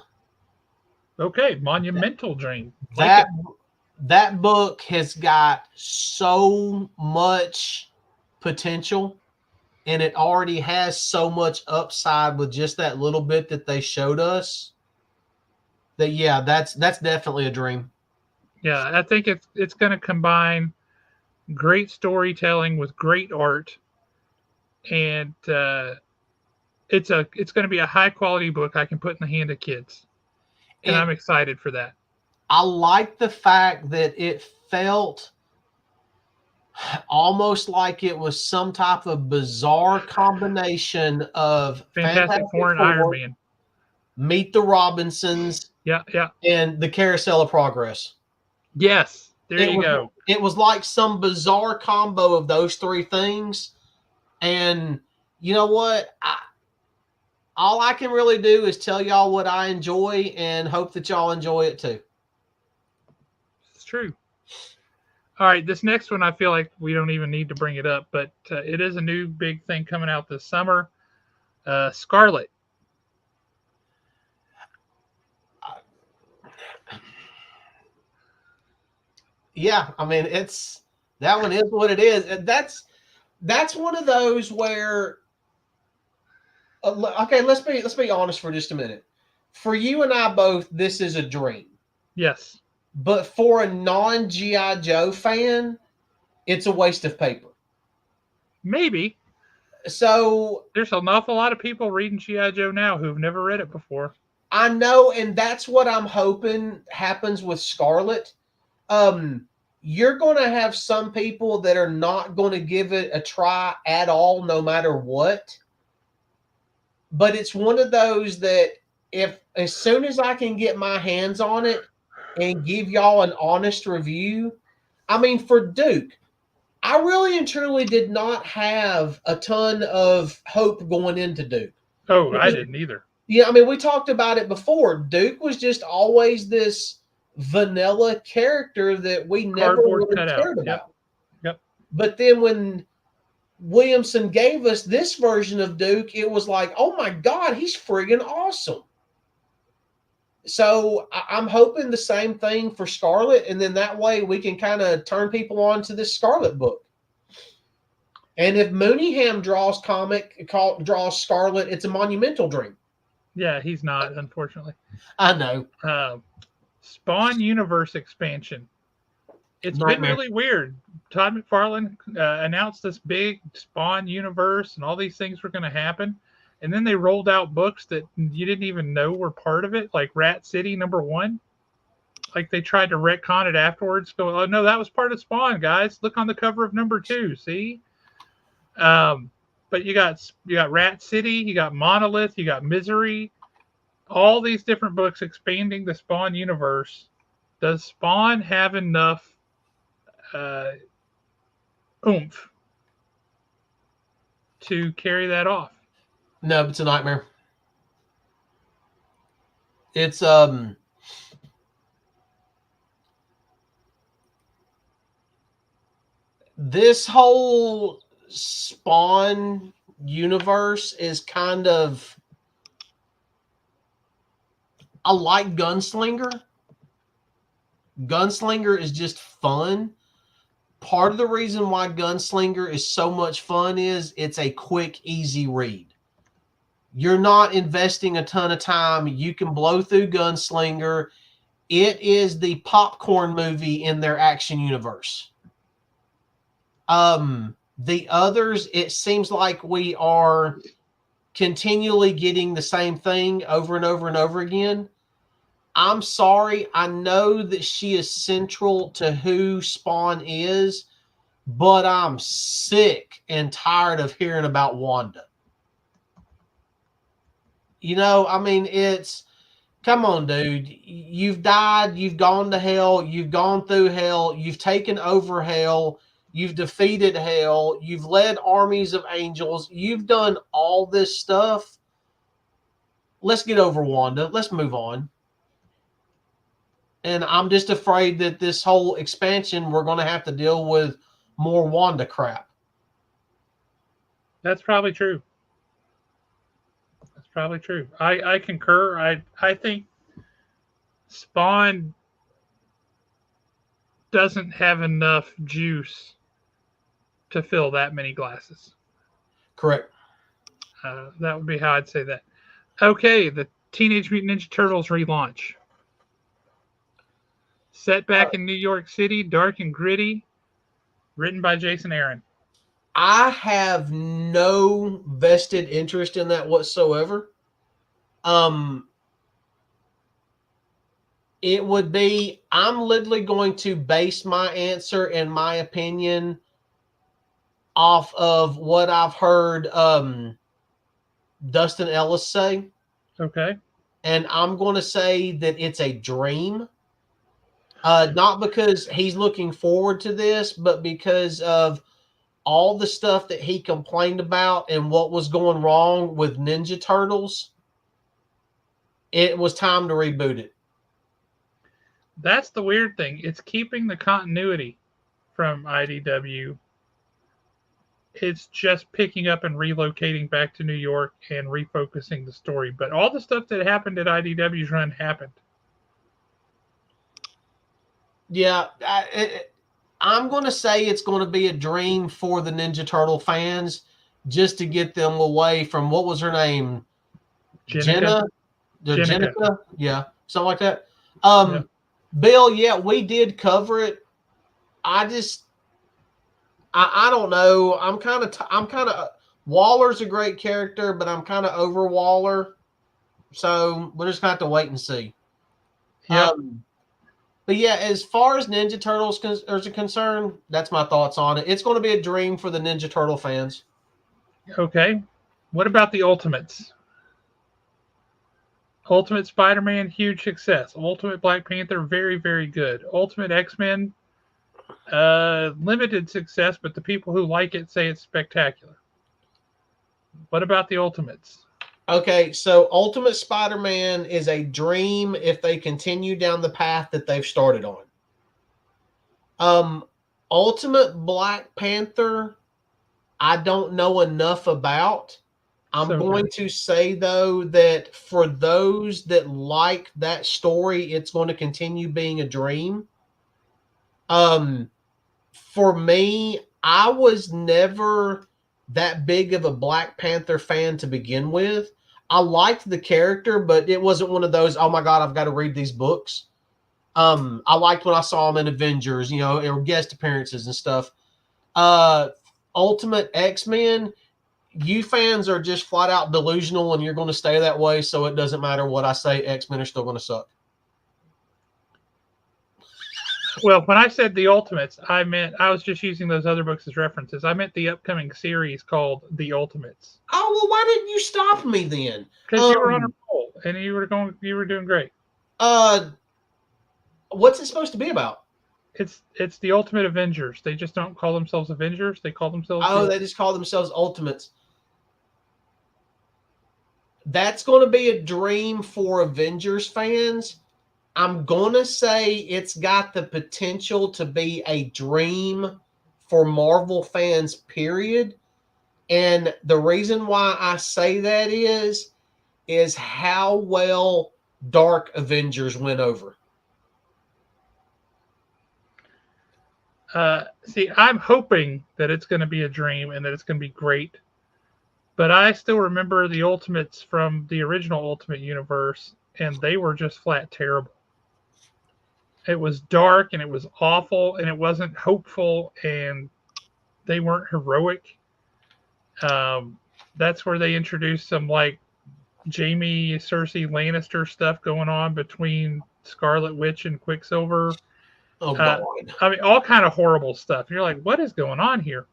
Okay, monumental dream. That book has got so much potential, and it already has so much upside with just that little bit that they showed us. That's definitely a dream. Yeah, I think it's going to combine great storytelling with great art, and it's going to be a high quality book I can put in the hand of kids, and I'm excited for that. I like the fact that it felt almost like it was some type of bizarre combination of Fantastic Four and Iron Man, Meet the Robinsons, and the Carousel of Progress. Yes, you go. It was like some bizarre combo of those 3 things, and you know what? All I can really do is tell y'all what I enjoy and hope that y'all enjoy it too. It's true. All right, this next one, I feel like we don't even need to bring it up, but it is a new big thing coming out this summer. Scarlet. Yeah, I mean, that one is what it is. That's one of those where okay, let's be honest for just a minute. For you and I both, this is a dream. Yes. But for a non GI Joe fan, it's a waste of paper. Maybe. So there's an awful lot of people reading G.I. Joe now who've never read it before. I know, and that's what I'm hoping happens with Scarlet. You're going to have some people that are not going to give it a try at all, no matter what. But it's one of those that if as soon as I can get my hands on it and give y'all an honest review, I mean, for Duke, I really and truly did not have a ton of hope going into Duke. Oh, I didn't either. Yeah, I mean, we talked about it before. Duke was just always this vanilla character that we never really cared about. Yep. But then when Williamson gave us this version of Duke, it was like, oh my God, he's friggin' awesome. So I'm hoping the same thing for Scarlet, and then that way we can kind of turn people on to this Scarlet book. And if Mooneyham draws Scarlet, it's a monumental dream. Yeah, he's not, unfortunately. I know. Spawn Universe expansion. It's been really weird. Todd McFarlane announced this big Spawn universe and all these things were going to happen. And then they rolled out books that you didn't even know were part of it, like Rat City #1. Like they tried to retcon it afterwards. Go, oh no, that was part of Spawn, guys. Look on the cover of #2. See? But you got Rat City, you got Monolith, you got Misery, all these different books expanding the Spawn universe. Does Spawn have enough oomph to carry that off? No, it's a nightmare. It's this whole Spawn universe is kind of, I like Gunslinger. Gunslinger is just fun. Part of the reason why Gunslinger is so much fun is it's a quick, easy read. You're not investing a ton of time. You can blow through Gunslinger. It is the popcorn movie in their action universe. The others, it seems like we are continually getting the same thing over and over and over again. I'm sorry. I know that she is central to who Spawn is, but I'm sick and tired of hearing about Wanda. You know, I mean, come on, dude. You've died. You've gone to hell. You've gone through hell. You've taken over hell. You've defeated hell. You've led armies of angels. You've done all this stuff. Let's get over Wanda. Let's move on. And I'm just afraid that this whole expansion, we're going to have to deal with more Wanda crap. That's probably true. That's probably true. I concur. I think Spawn doesn't have enough juice to fill that many glasses. Correct. That would be how I'd say that. Okay, the Teenage Mutant Ninja Turtles relaunch. Set back in New York City, dark and gritty, written by Jason Aaron. I have no vested interest in that whatsoever. It would be, I'm literally going to base my answer and my opinion off of what I've heard Dustin Ellis say. Okay. And I'm going to say that it's a dream. Not because he's looking forward to this, but because of all the stuff that he complained about and what was going wrong with Ninja Turtles. It was time to reboot it. That's the weird thing. It's keeping the continuity. from IDW. It's just picking up and relocating back to New York and refocusing the story. But all the stuff that happened at IDW's run happened. Yeah, I'm going to say it's going to be a dream for the Ninja Turtle fans just to get them away from, what was her name? Jenica. Jenica? Yeah, something like that. Bill, yeah, we did cover it. I don't know. I'm kind of Waller's a great character, but I'm kind of over Waller. So we're just going to have to wait and see. Yep. But yeah, as far as Ninja Turtles are concerned, that's my thoughts on it. It's going to be a dream for the Ninja Turtle fans. Okay. What about the Ultimates? Ultimate Spider-Man, huge success. Ultimate Black Panther, very, very good. Ultimate X-Men, limited success, but the people who like it say it's spectacular. What about the Ultimates? Okay, so Ultimate Spider-Man is a dream if they continue down the path that they've started on. Ultimate Black Panther, I don't know enough about. I'm going to say, though, that for those that like that story, it's going to continue being a dream. For me, I was never that big of a Black Panther fan to begin with. I liked the character, but it wasn't one of those, oh my God, I've got to read these books. I liked when I saw him in Avengers, or guest appearances and stuff. Ultimate X-Men, you fans are just flat out delusional and you're going to stay that way. So it doesn't matter what I say. X-Men are still going to suck. Well, when I said the Ultimates, I was just using those other books as references. I meant the upcoming series called The Ultimates. Oh, well, why didn't you stop me then? Because you were on a roll and you were doing great. What's it supposed to be about? It's the Ultimate Avengers. They just don't call themselves Avengers. They call themselves. They just call themselves Ultimates. That's going to be a dream for Avengers fans. I'm going to say it's got the potential to be a dream for Marvel fans, period. And the reason why I say that is how well Dark Avengers went over. See, I'm hoping that it's going to be a dream and that it's going to be great. But I still remember the Ultimates from the original Ultimate Universe, and they were just flat terrible. It was dark, and it was awful, and it wasn't hopeful, and they weren't heroic. That's where they introduced some, like, Jaime, Cersei, Lannister stuff going on between Scarlet Witch and Quicksilver. Oh, God. I mean, all kind of horrible stuff. You're like, what is going on here?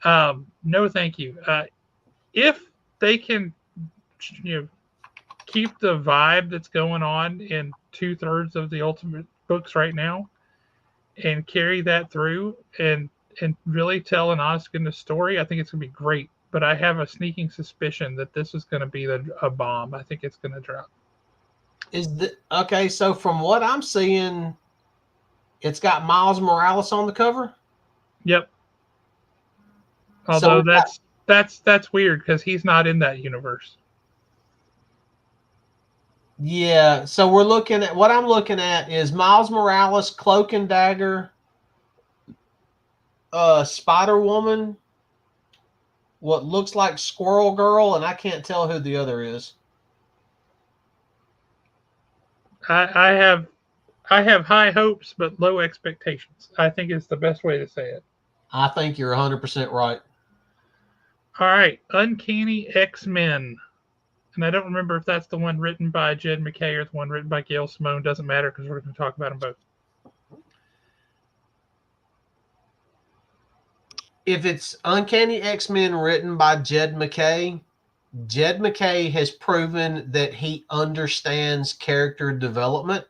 No, thank you. If they can, keep the vibe that's going on in 2/3 of the Ultimate books right now, and carry that through, and really tell an honest goodness story, I think it's gonna be great. But I have a sneaking suspicion that this is going to be a bomb. I think it's going to drop. Okay? So from what I'm seeing, it's got Miles Morales on the cover. Yep. Although that's weird because he's not in that universe. Yeah. So what I'm looking at is Miles Morales, Cloak and Dagger, Spider-Woman, what looks like Squirrel Girl, and I can't tell who the other is. I have high hopes but low expectations, I think is the best way to say it. I think you're 100% right. All right, Uncanny X-Men. And I don't remember if that's the one written by Jed MacKay or the one written by Gail Simone. Doesn't matter because we're going to talk about them both. If it's Uncanny X-Men written by Jed MacKay has proven that he understands character development.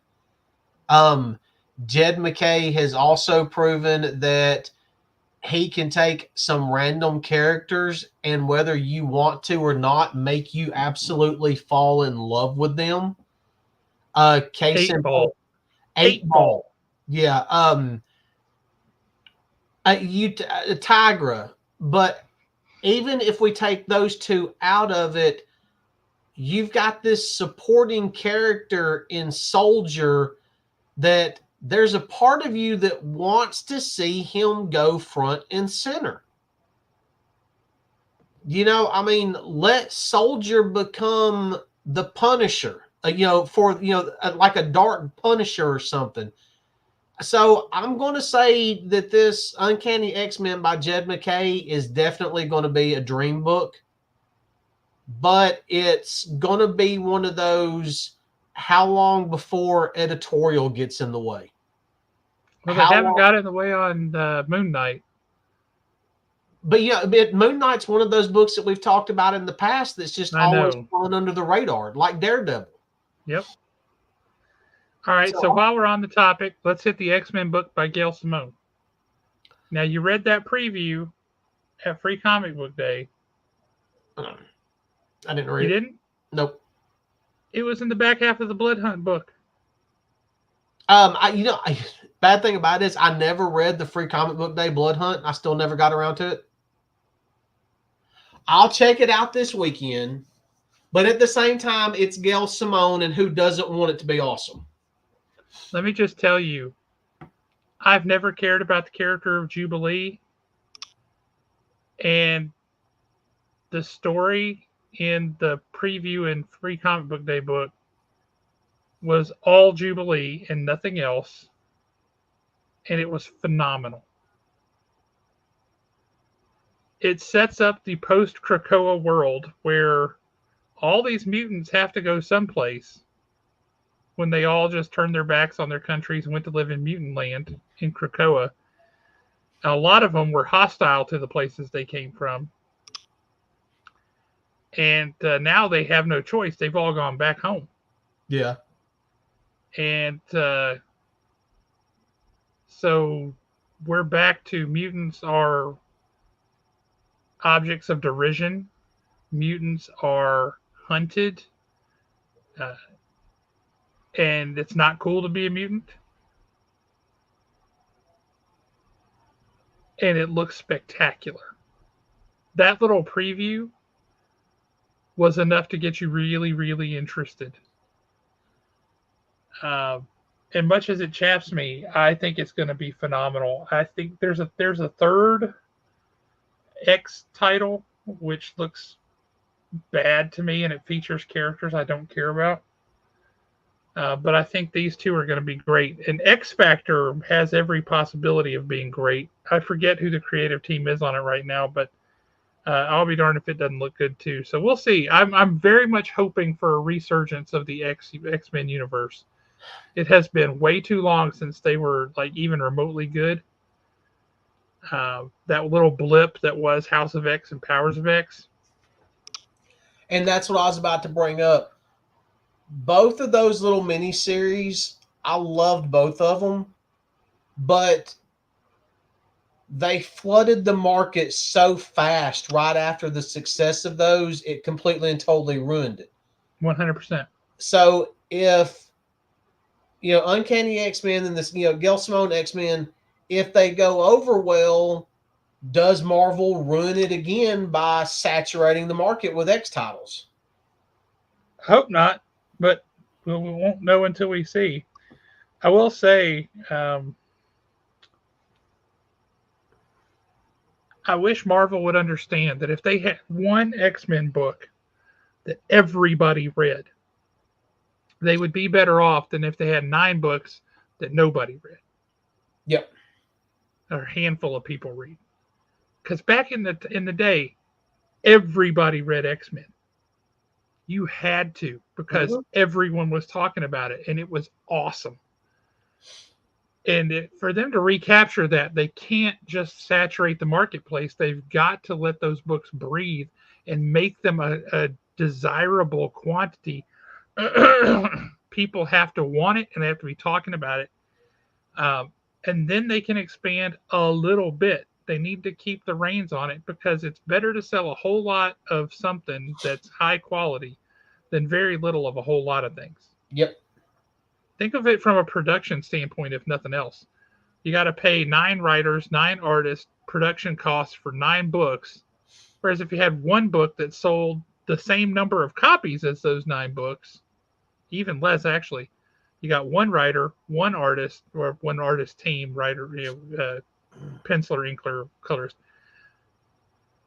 Jed MacKay has also proven that he can take some random characters and, whether you want to or not, make you absolutely fall in love with them. Case in point, 8 Ball. Yeah. Tigra. But even if we take those two out of it, you've got this supporting character in Soldier that there's a part of you that wants to see him go front and center. I mean, let Soldier become the Punisher, like a dark Punisher or something. So I'm going to say that this Uncanny X-Men by Jed MacKay is definitely going to be a dream book, but it's going to be one of those, how long before editorial gets in the way? Well, they haven't got in the way on Moon Knight. But Moon Knight's one of those books that we've talked about in the past that's just always flown under the radar, like Daredevil. Yep. All right, so while we're on the topic, let's hit the X-Men book by Gail Simone. Now, you read that preview at Free Comic Book Day. I didn't read it. You didn't? Nope. It was in the back half of the Blood Hunt book. Bad thing about it is I never read the Free Comic Book Day Blood Hunt. I still never got around to it. I'll check it out this weekend, but at the same time, it's Gail Simone, and who doesn't want it to be awesome? Let me just tell you, I've never cared about the character of Jubilee, and the story in the preview and Free Comic Book Day book was all Jubilee and nothing else, and it was phenomenal. It sets up the post-Krakoa world where all these mutants have to go someplace when they all just turned their backs on their countries and went to live in mutant land in Krakoa. A lot of them were hostile to the places they came from. And now they have no choice. They've all gone back home. Yeah. And so we're back to mutants are objects of derision. Mutants are hunted. And it's not cool to be a mutant. And it looks spectacular. That little preview was enough to get you really, really interested. And much as it chaps me, I think it's going to be phenomenal. I think there's a third X title which looks bad to me, and it features characters I don't care about. But I think these two are going to be great. And X Factor has every possibility of being great. I forget who the creative team is on it right now, but I'll be darned if it doesn't look good too. So we'll see. I'm very much hoping for a resurgence of the X-Men universe. It has been way too long since they were like even remotely good. That little blip that was House of X and Powers of X. And that's what I was about to bring up. Both of those little miniseries, I loved both of them, but they flooded the market so fast right after the success of those, it completely and totally ruined it. 100%. So if, Uncanny X-Men and this, Gail Simone X-Men, if they go over well, does Marvel ruin it again by saturating the market with X titles? I hope not, but we won't know until we see. I will say, I wish Marvel would understand that if they had one X-Men book that everybody read, they would be better off than if they had 9 books that nobody read. Yep. Or a handful of people read. Because back in the day, everybody read X-Men. You had to, because everyone was talking about it, and it was awesome. And for them to recapture that, they can't just saturate the marketplace. They've got to let those books breathe and make them a desirable quantity. People have to want it, and they have to be talking about it. And then they can expand a little bit. They need to keep the reins on it, because it's better to sell a whole lot of something that's high quality than very little of a whole lot of things. Yep. Think of it from a production standpoint, if nothing else. you got to pay 9 writers, 9 artists, production costs for 9 books. Whereas if you had one book that sold the same number of copies as those 9 books, even less actually, you got one writer, one artist, or one artist team, writer, penciler, inkler, colorist,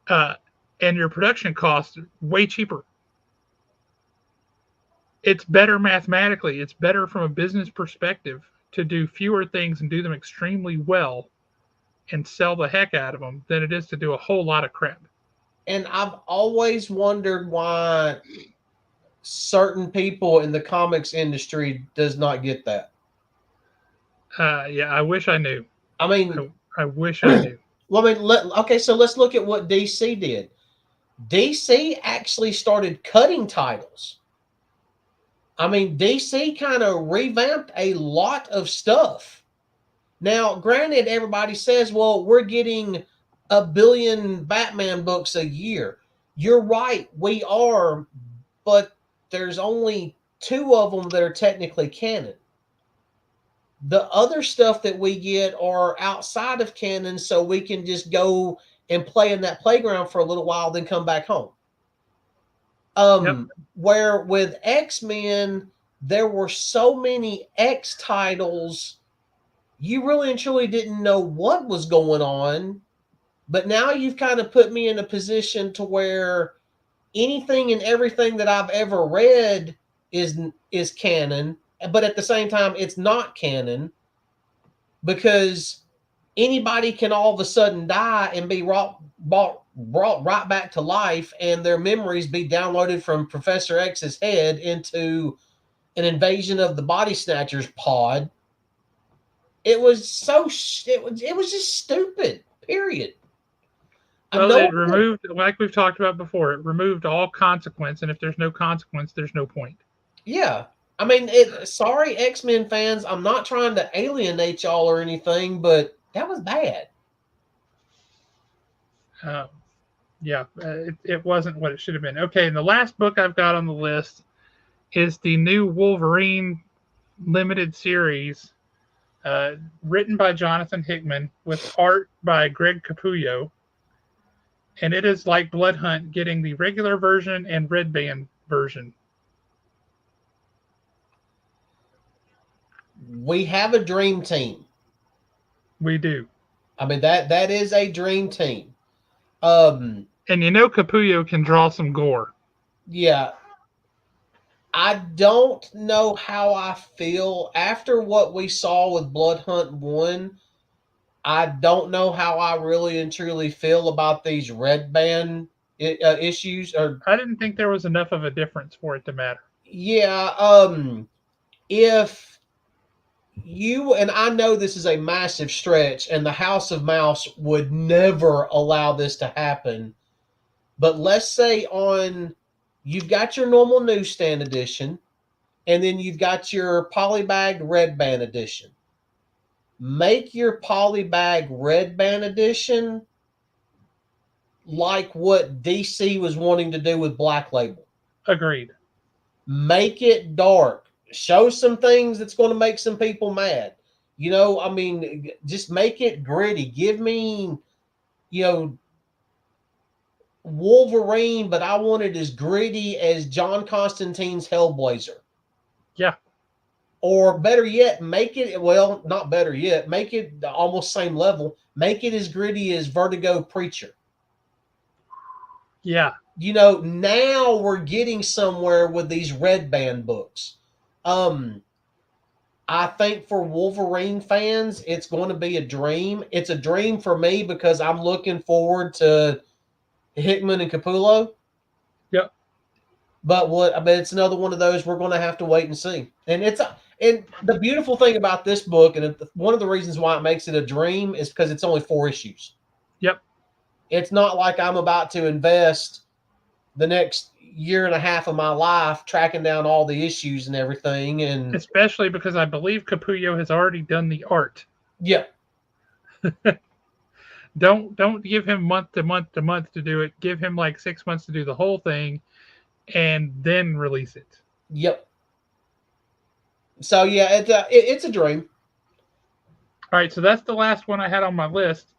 uh, and your production costs way cheaper. It's better mathematically. It's better from a business perspective to do fewer things and do them extremely well and sell the heck out of them than it is to do a whole lot of crap. And I've always wondered why certain people in the comics industry does not get that. Yeah, I wish I knew. I mean, I wish I knew. well, I mean, okay, so let's look at what DC did. DC actually started cutting titles. I mean, DC kind of revamped a lot of stuff. Now, granted, everybody says, well, we're getting a billion Batman books a year. You're right, we are, but there's only 2 of them that are technically canon. The other stuff that we get are outside of canon, so we can just go and play in that playground for a little while, then come back home. Yep. Where with X-Men, there were so many X titles, you really and truly didn't know what was going on. But now you've kind of put me in a position to where anything and everything that I've ever read is canon, but at the same time, it's not canon because anybody can all of a sudden die and be brought right back to life, and their memories be downloaded from Professor X's head into an invasion of the Body Snatchers pod. It was it was just stupid. Period. Well, it removed, like we've talked about before, it removed all consequence, and if there's no consequence, there's no point. Yeah. I mean, sorry, X-Men fans, I'm not trying to alienate y'all or anything, but that was bad. Yeah, it wasn't what it should have been. Okay, and the last book I've got on the list is the new Wolverine limited series, written by Jonathan Hickman with art by Greg Capullo. And it is like Blood Hunt getting the regular version and red band version. We have a dream team. We do. I mean, that is a dream team. And you know Capullo can draw some gore. Yeah. I don't know how I feel after what we saw with Blood Hunt 1. I don't know how I really and truly feel about these red band issues. I didn't think there was enough of a difference for it to matter. Yeah. If you, and I know this is a massive stretch, and the House of Mouse would never allow this to happen, but let's say you've got your normal newsstand edition, and then you've got your polybagged red band edition. Make your polybag red band edition like what DC was wanting to do with Black Label. Agreed. Make it dark. Show some things that's going to make some people mad. You know, I mean, just make it gritty. Give me, Wolverine, but I want it as gritty as John Constantine's Hellblazer. Yeah. Or better yet, make it, well, not better yet, make it almost same level. Make it as gritty as Vertigo Preacher. Yeah. Now we're getting somewhere with these red band books. I think for Wolverine fans, it's going to be a dream. It's a dream for me because I'm looking forward to Hickman and Capullo. Yep. But it's another one of those we're going to have to wait and see. And the beautiful thing about this book, and one of the reasons why it makes it a dream, is because it's only 4 issues. Yep. It's not like I'm about to invest the next year and a half of my life tracking down all the issues and everything. And especially because I believe Capullo has already done the art. Yeah. Don't give him month to month to month to do it. Give him like 6 months to do the whole thing and then release it. Yep. So yeah, it's a dream. All right, so that's the last one I had on my list.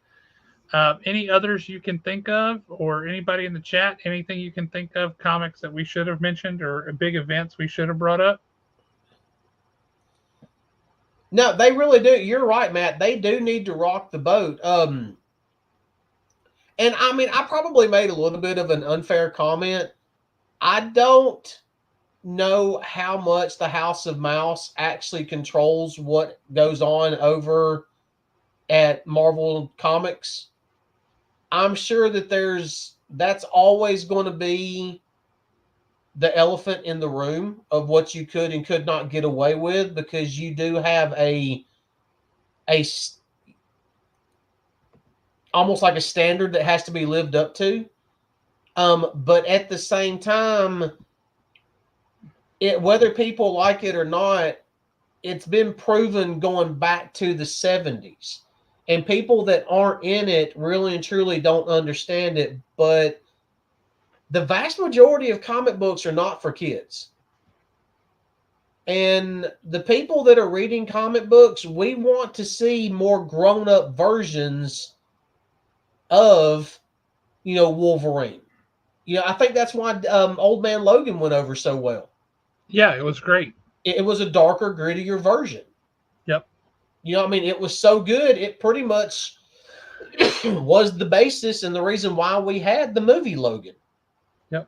Any others you can think of, or anybody in the chat, anything you can think of, comics that we should have mentioned or big events we should have brought up? No, they really do. You're right, Matt. They do need to rock the boat. And I mean, I probably made a little bit of an unfair comment. I don't know how much the House of Mouse actually controls what goes on over at Marvel Comics. I'm sure that that's always going to be the elephant in the room of what you could and could not get away with, because you do have a almost like a standard that has to be lived up to. But at the same time, whether people like it or not, it's been proven going back to the 70s. And people that aren't in it really and truly don't understand it. But the vast majority of comic books are not for kids. And the people that are reading comic books, we want to see more grown-up versions of, Wolverine. I think that's why Old Man Logan went over so well. Yeah, it was great. It was a darker, grittier version. Yep. I mean, it was so good, it pretty much was the basis and the reason why we had the movie Logan. Yep.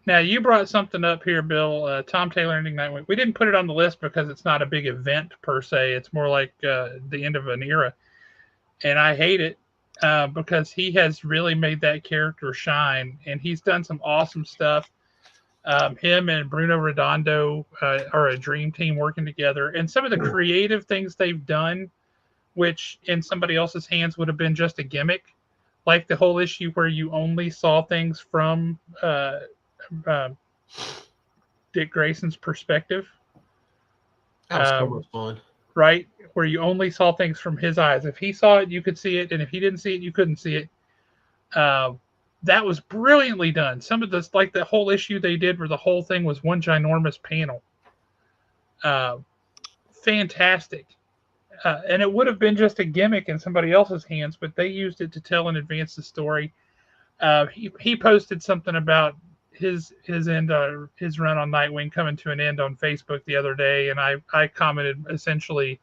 Now, you brought something up here, Bill, Tom Taylor ending Nightwing. We didn't put it on the list because it's not a big event per se. It's more like the end of an era. And I hate it because he has really made that character shine. And he's done some awesome stuff. Him and Bruno Redondo are a dream team working together. And some of the creative things they've done, which in somebody else's hands would have been just a gimmick, like the whole issue where you only saw things from Dick Grayson's perspective. That was so much fun. Right? Where you only saw things from his eyes. If he saw it, you could see it. And if he didn't see it, you couldn't see it. That was brilliantly done. Some of this, like the whole issue they did where the whole thing was one ginormous panel. Fantastic. And it would have been just a gimmick in somebody else's hands, but they used it to tell and advance the story. He posted something about his end, his run on Nightwing coming to an end on Facebook the other day, and I commented essentially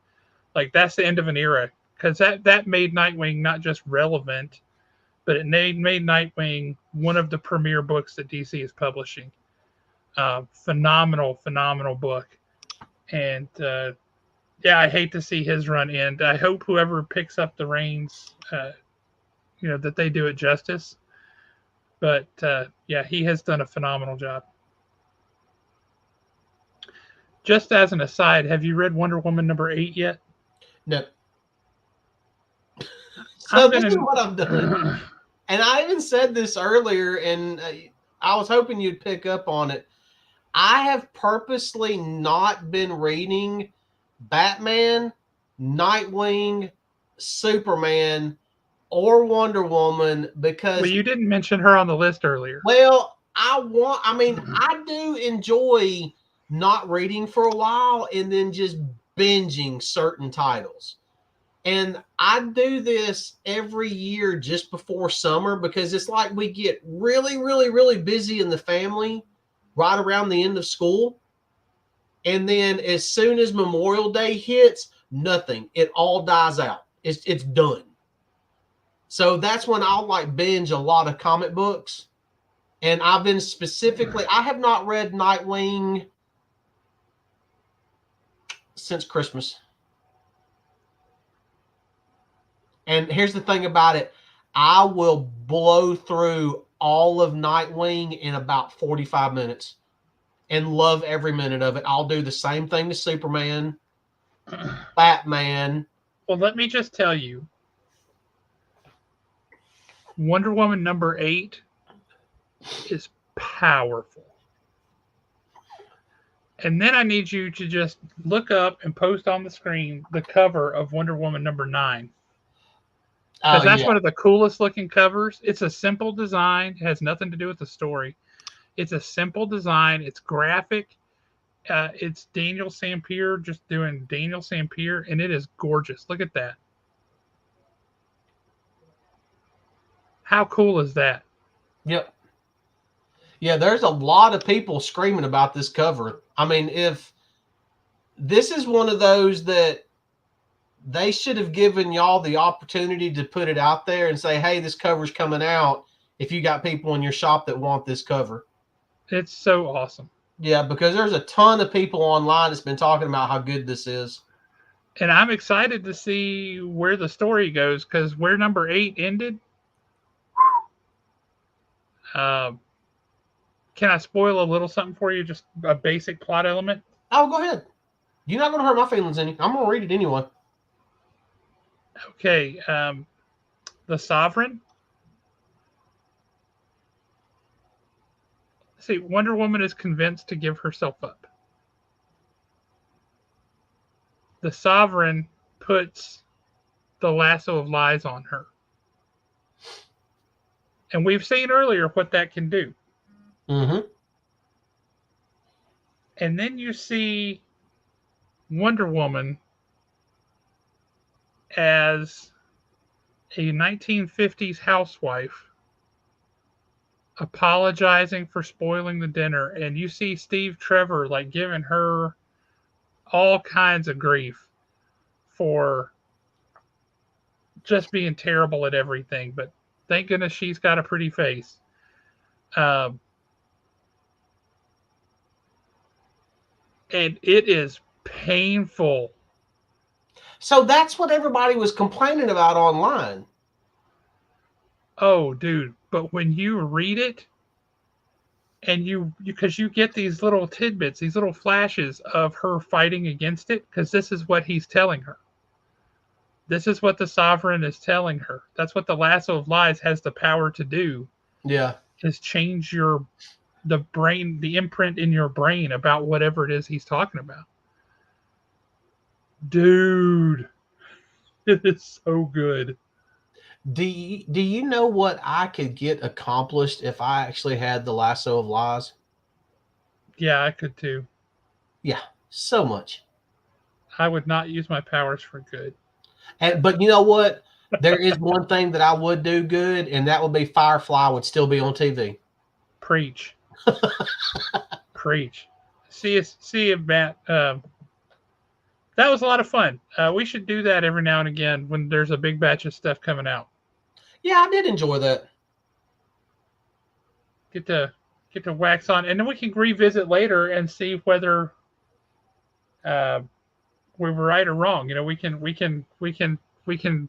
like that's the end of an era, because that made Nightwing not just relevant, but it made Nightwing one of the premier books that DC is publishing. Phenomenal book. And I hate to see his run end. I hope whoever picks up the reins, that they do it justice. But he has done a phenomenal job. Just as an aside, have you read Wonder Woman #8 yet? No. So this is what I've done. And I even said this earlier, and I was hoping you'd pick up on it. I have purposely not been reading Batman, Nightwing, Superman, or Wonder Woman because... Well, you didn't mention her on the list earlier. Well, I do enjoy not reading for a while and then just binging certain titles. And I do this every year just before summer because it's like we get really, really, really busy in the family right around the end of school. And then as soon as Memorial Day hits, nothing. It all dies out. It's done. So that's when I'll like binge a lot of comic books. And I've been I have not read Nightwing since Christmas. And here's the thing about it. I will blow through all of Nightwing in about 45 minutes and love every minute of it. I'll do the same thing to Superman, Batman. Well, let me just tell you, Wonder Woman #8 is powerful. And then I need you to just look up and post on the screen the cover of Wonder Woman #9. Because that's one of the coolest looking covers. It's a simple design. It has nothing to do with the story. It's a simple design. It's graphic. It's Daniel Sampier just doing Daniel Sampier, and it is gorgeous. Look at that. How cool is that? Yep. Yeah, there's a lot of people screaming about this cover. I mean, if this is one of those that they should have given y'all the opportunity to put it out there and say, hey, this cover's coming out if you got people in your shop that want this cover. It's so awesome. Yeah, because there's a ton of people online that's been talking about how good this is. And I'm excited to see where the story goes, because where number 8 ended, can I spoil a little something for you? Just a basic plot element? Oh, go ahead. You're not going to hurt my feelings any. I'm going to read it anyway. Okay. The Sovereign. See, Wonder Woman is convinced to give herself up. The Sovereign puts the lasso of lies on her. And we've seen earlier what that can do. Mm-hmm. And then you see Wonder Woman as a 1950s housewife apologizing for spoiling the dinner, and you see Steve Trevor like giving her all kinds of grief for just being terrible at everything, but thank goodness she's got a pretty face. And it is painful. So that's what everybody was complaining about online. Oh, dude. But when you read it, and because you get these little tidbits, these little flashes of her fighting against it, because this is what he's telling her. This is what the Sovereign is telling her. That's what the lasso of lies has the power to do. Yeah. Is change the brain, the imprint in your brain about whatever it is he's talking about. Dude, it is so good. Do you know what I could get accomplished if I actually had the lasso of lies? Yeah, I could too. Yeah, so much. I would not use my powers for good. But you know what? There is one thing that I would do good, and that would be Firefly would still be on TV. Preach. Preach. See you, Matt. That was a lot of fun. We should do that every now and again when there's a big batch of stuff coming out. Yeah, I did enjoy that. Get to wax on, and then we can revisit later and see whether we were right or wrong. You know, we can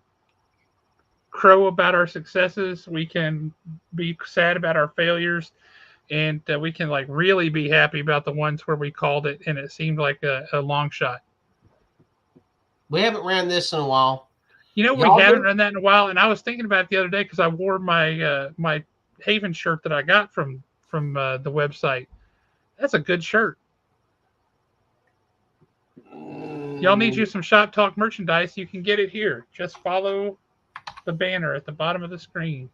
crow about our successes. We can be sad about our failures, and we can like really be happy about the ones where we called it and it seemed like a long shot. We haven't ran this in a while. You know, we haven't run that in a while, and I was thinking about it the other day because I wore my my Haven shirt that I got from the website. That's a good shirt. Y'all need you some Shop Talk merchandise. You can get it here. Just follow the banner at the bottom of the screen.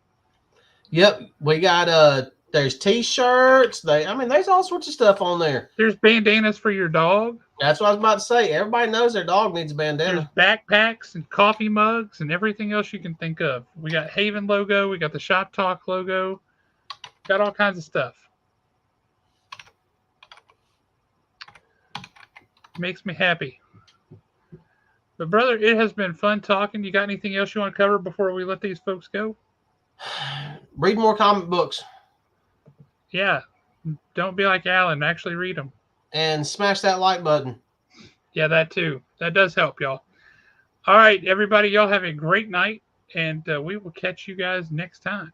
Yep, we got there's t-shirts. There's all sorts of stuff on there. There's bandanas for your dog. That's what I was about to say. Everybody knows their dog needs a bandana. There's backpacks and coffee mugs and everything else you can think of. We got Haven logo. We got the Shop Talk logo. Got all kinds of stuff. Makes me happy. But brother, it has been fun talking. You got anything else you want to cover before we let these folks go? Read more comic books. Yeah. Don't be like Alan. Actually read them. And smash that like button. Yeah, that too. That does help, y'all. All right, everybody. Y'all have a great night, and we will catch you guys next time.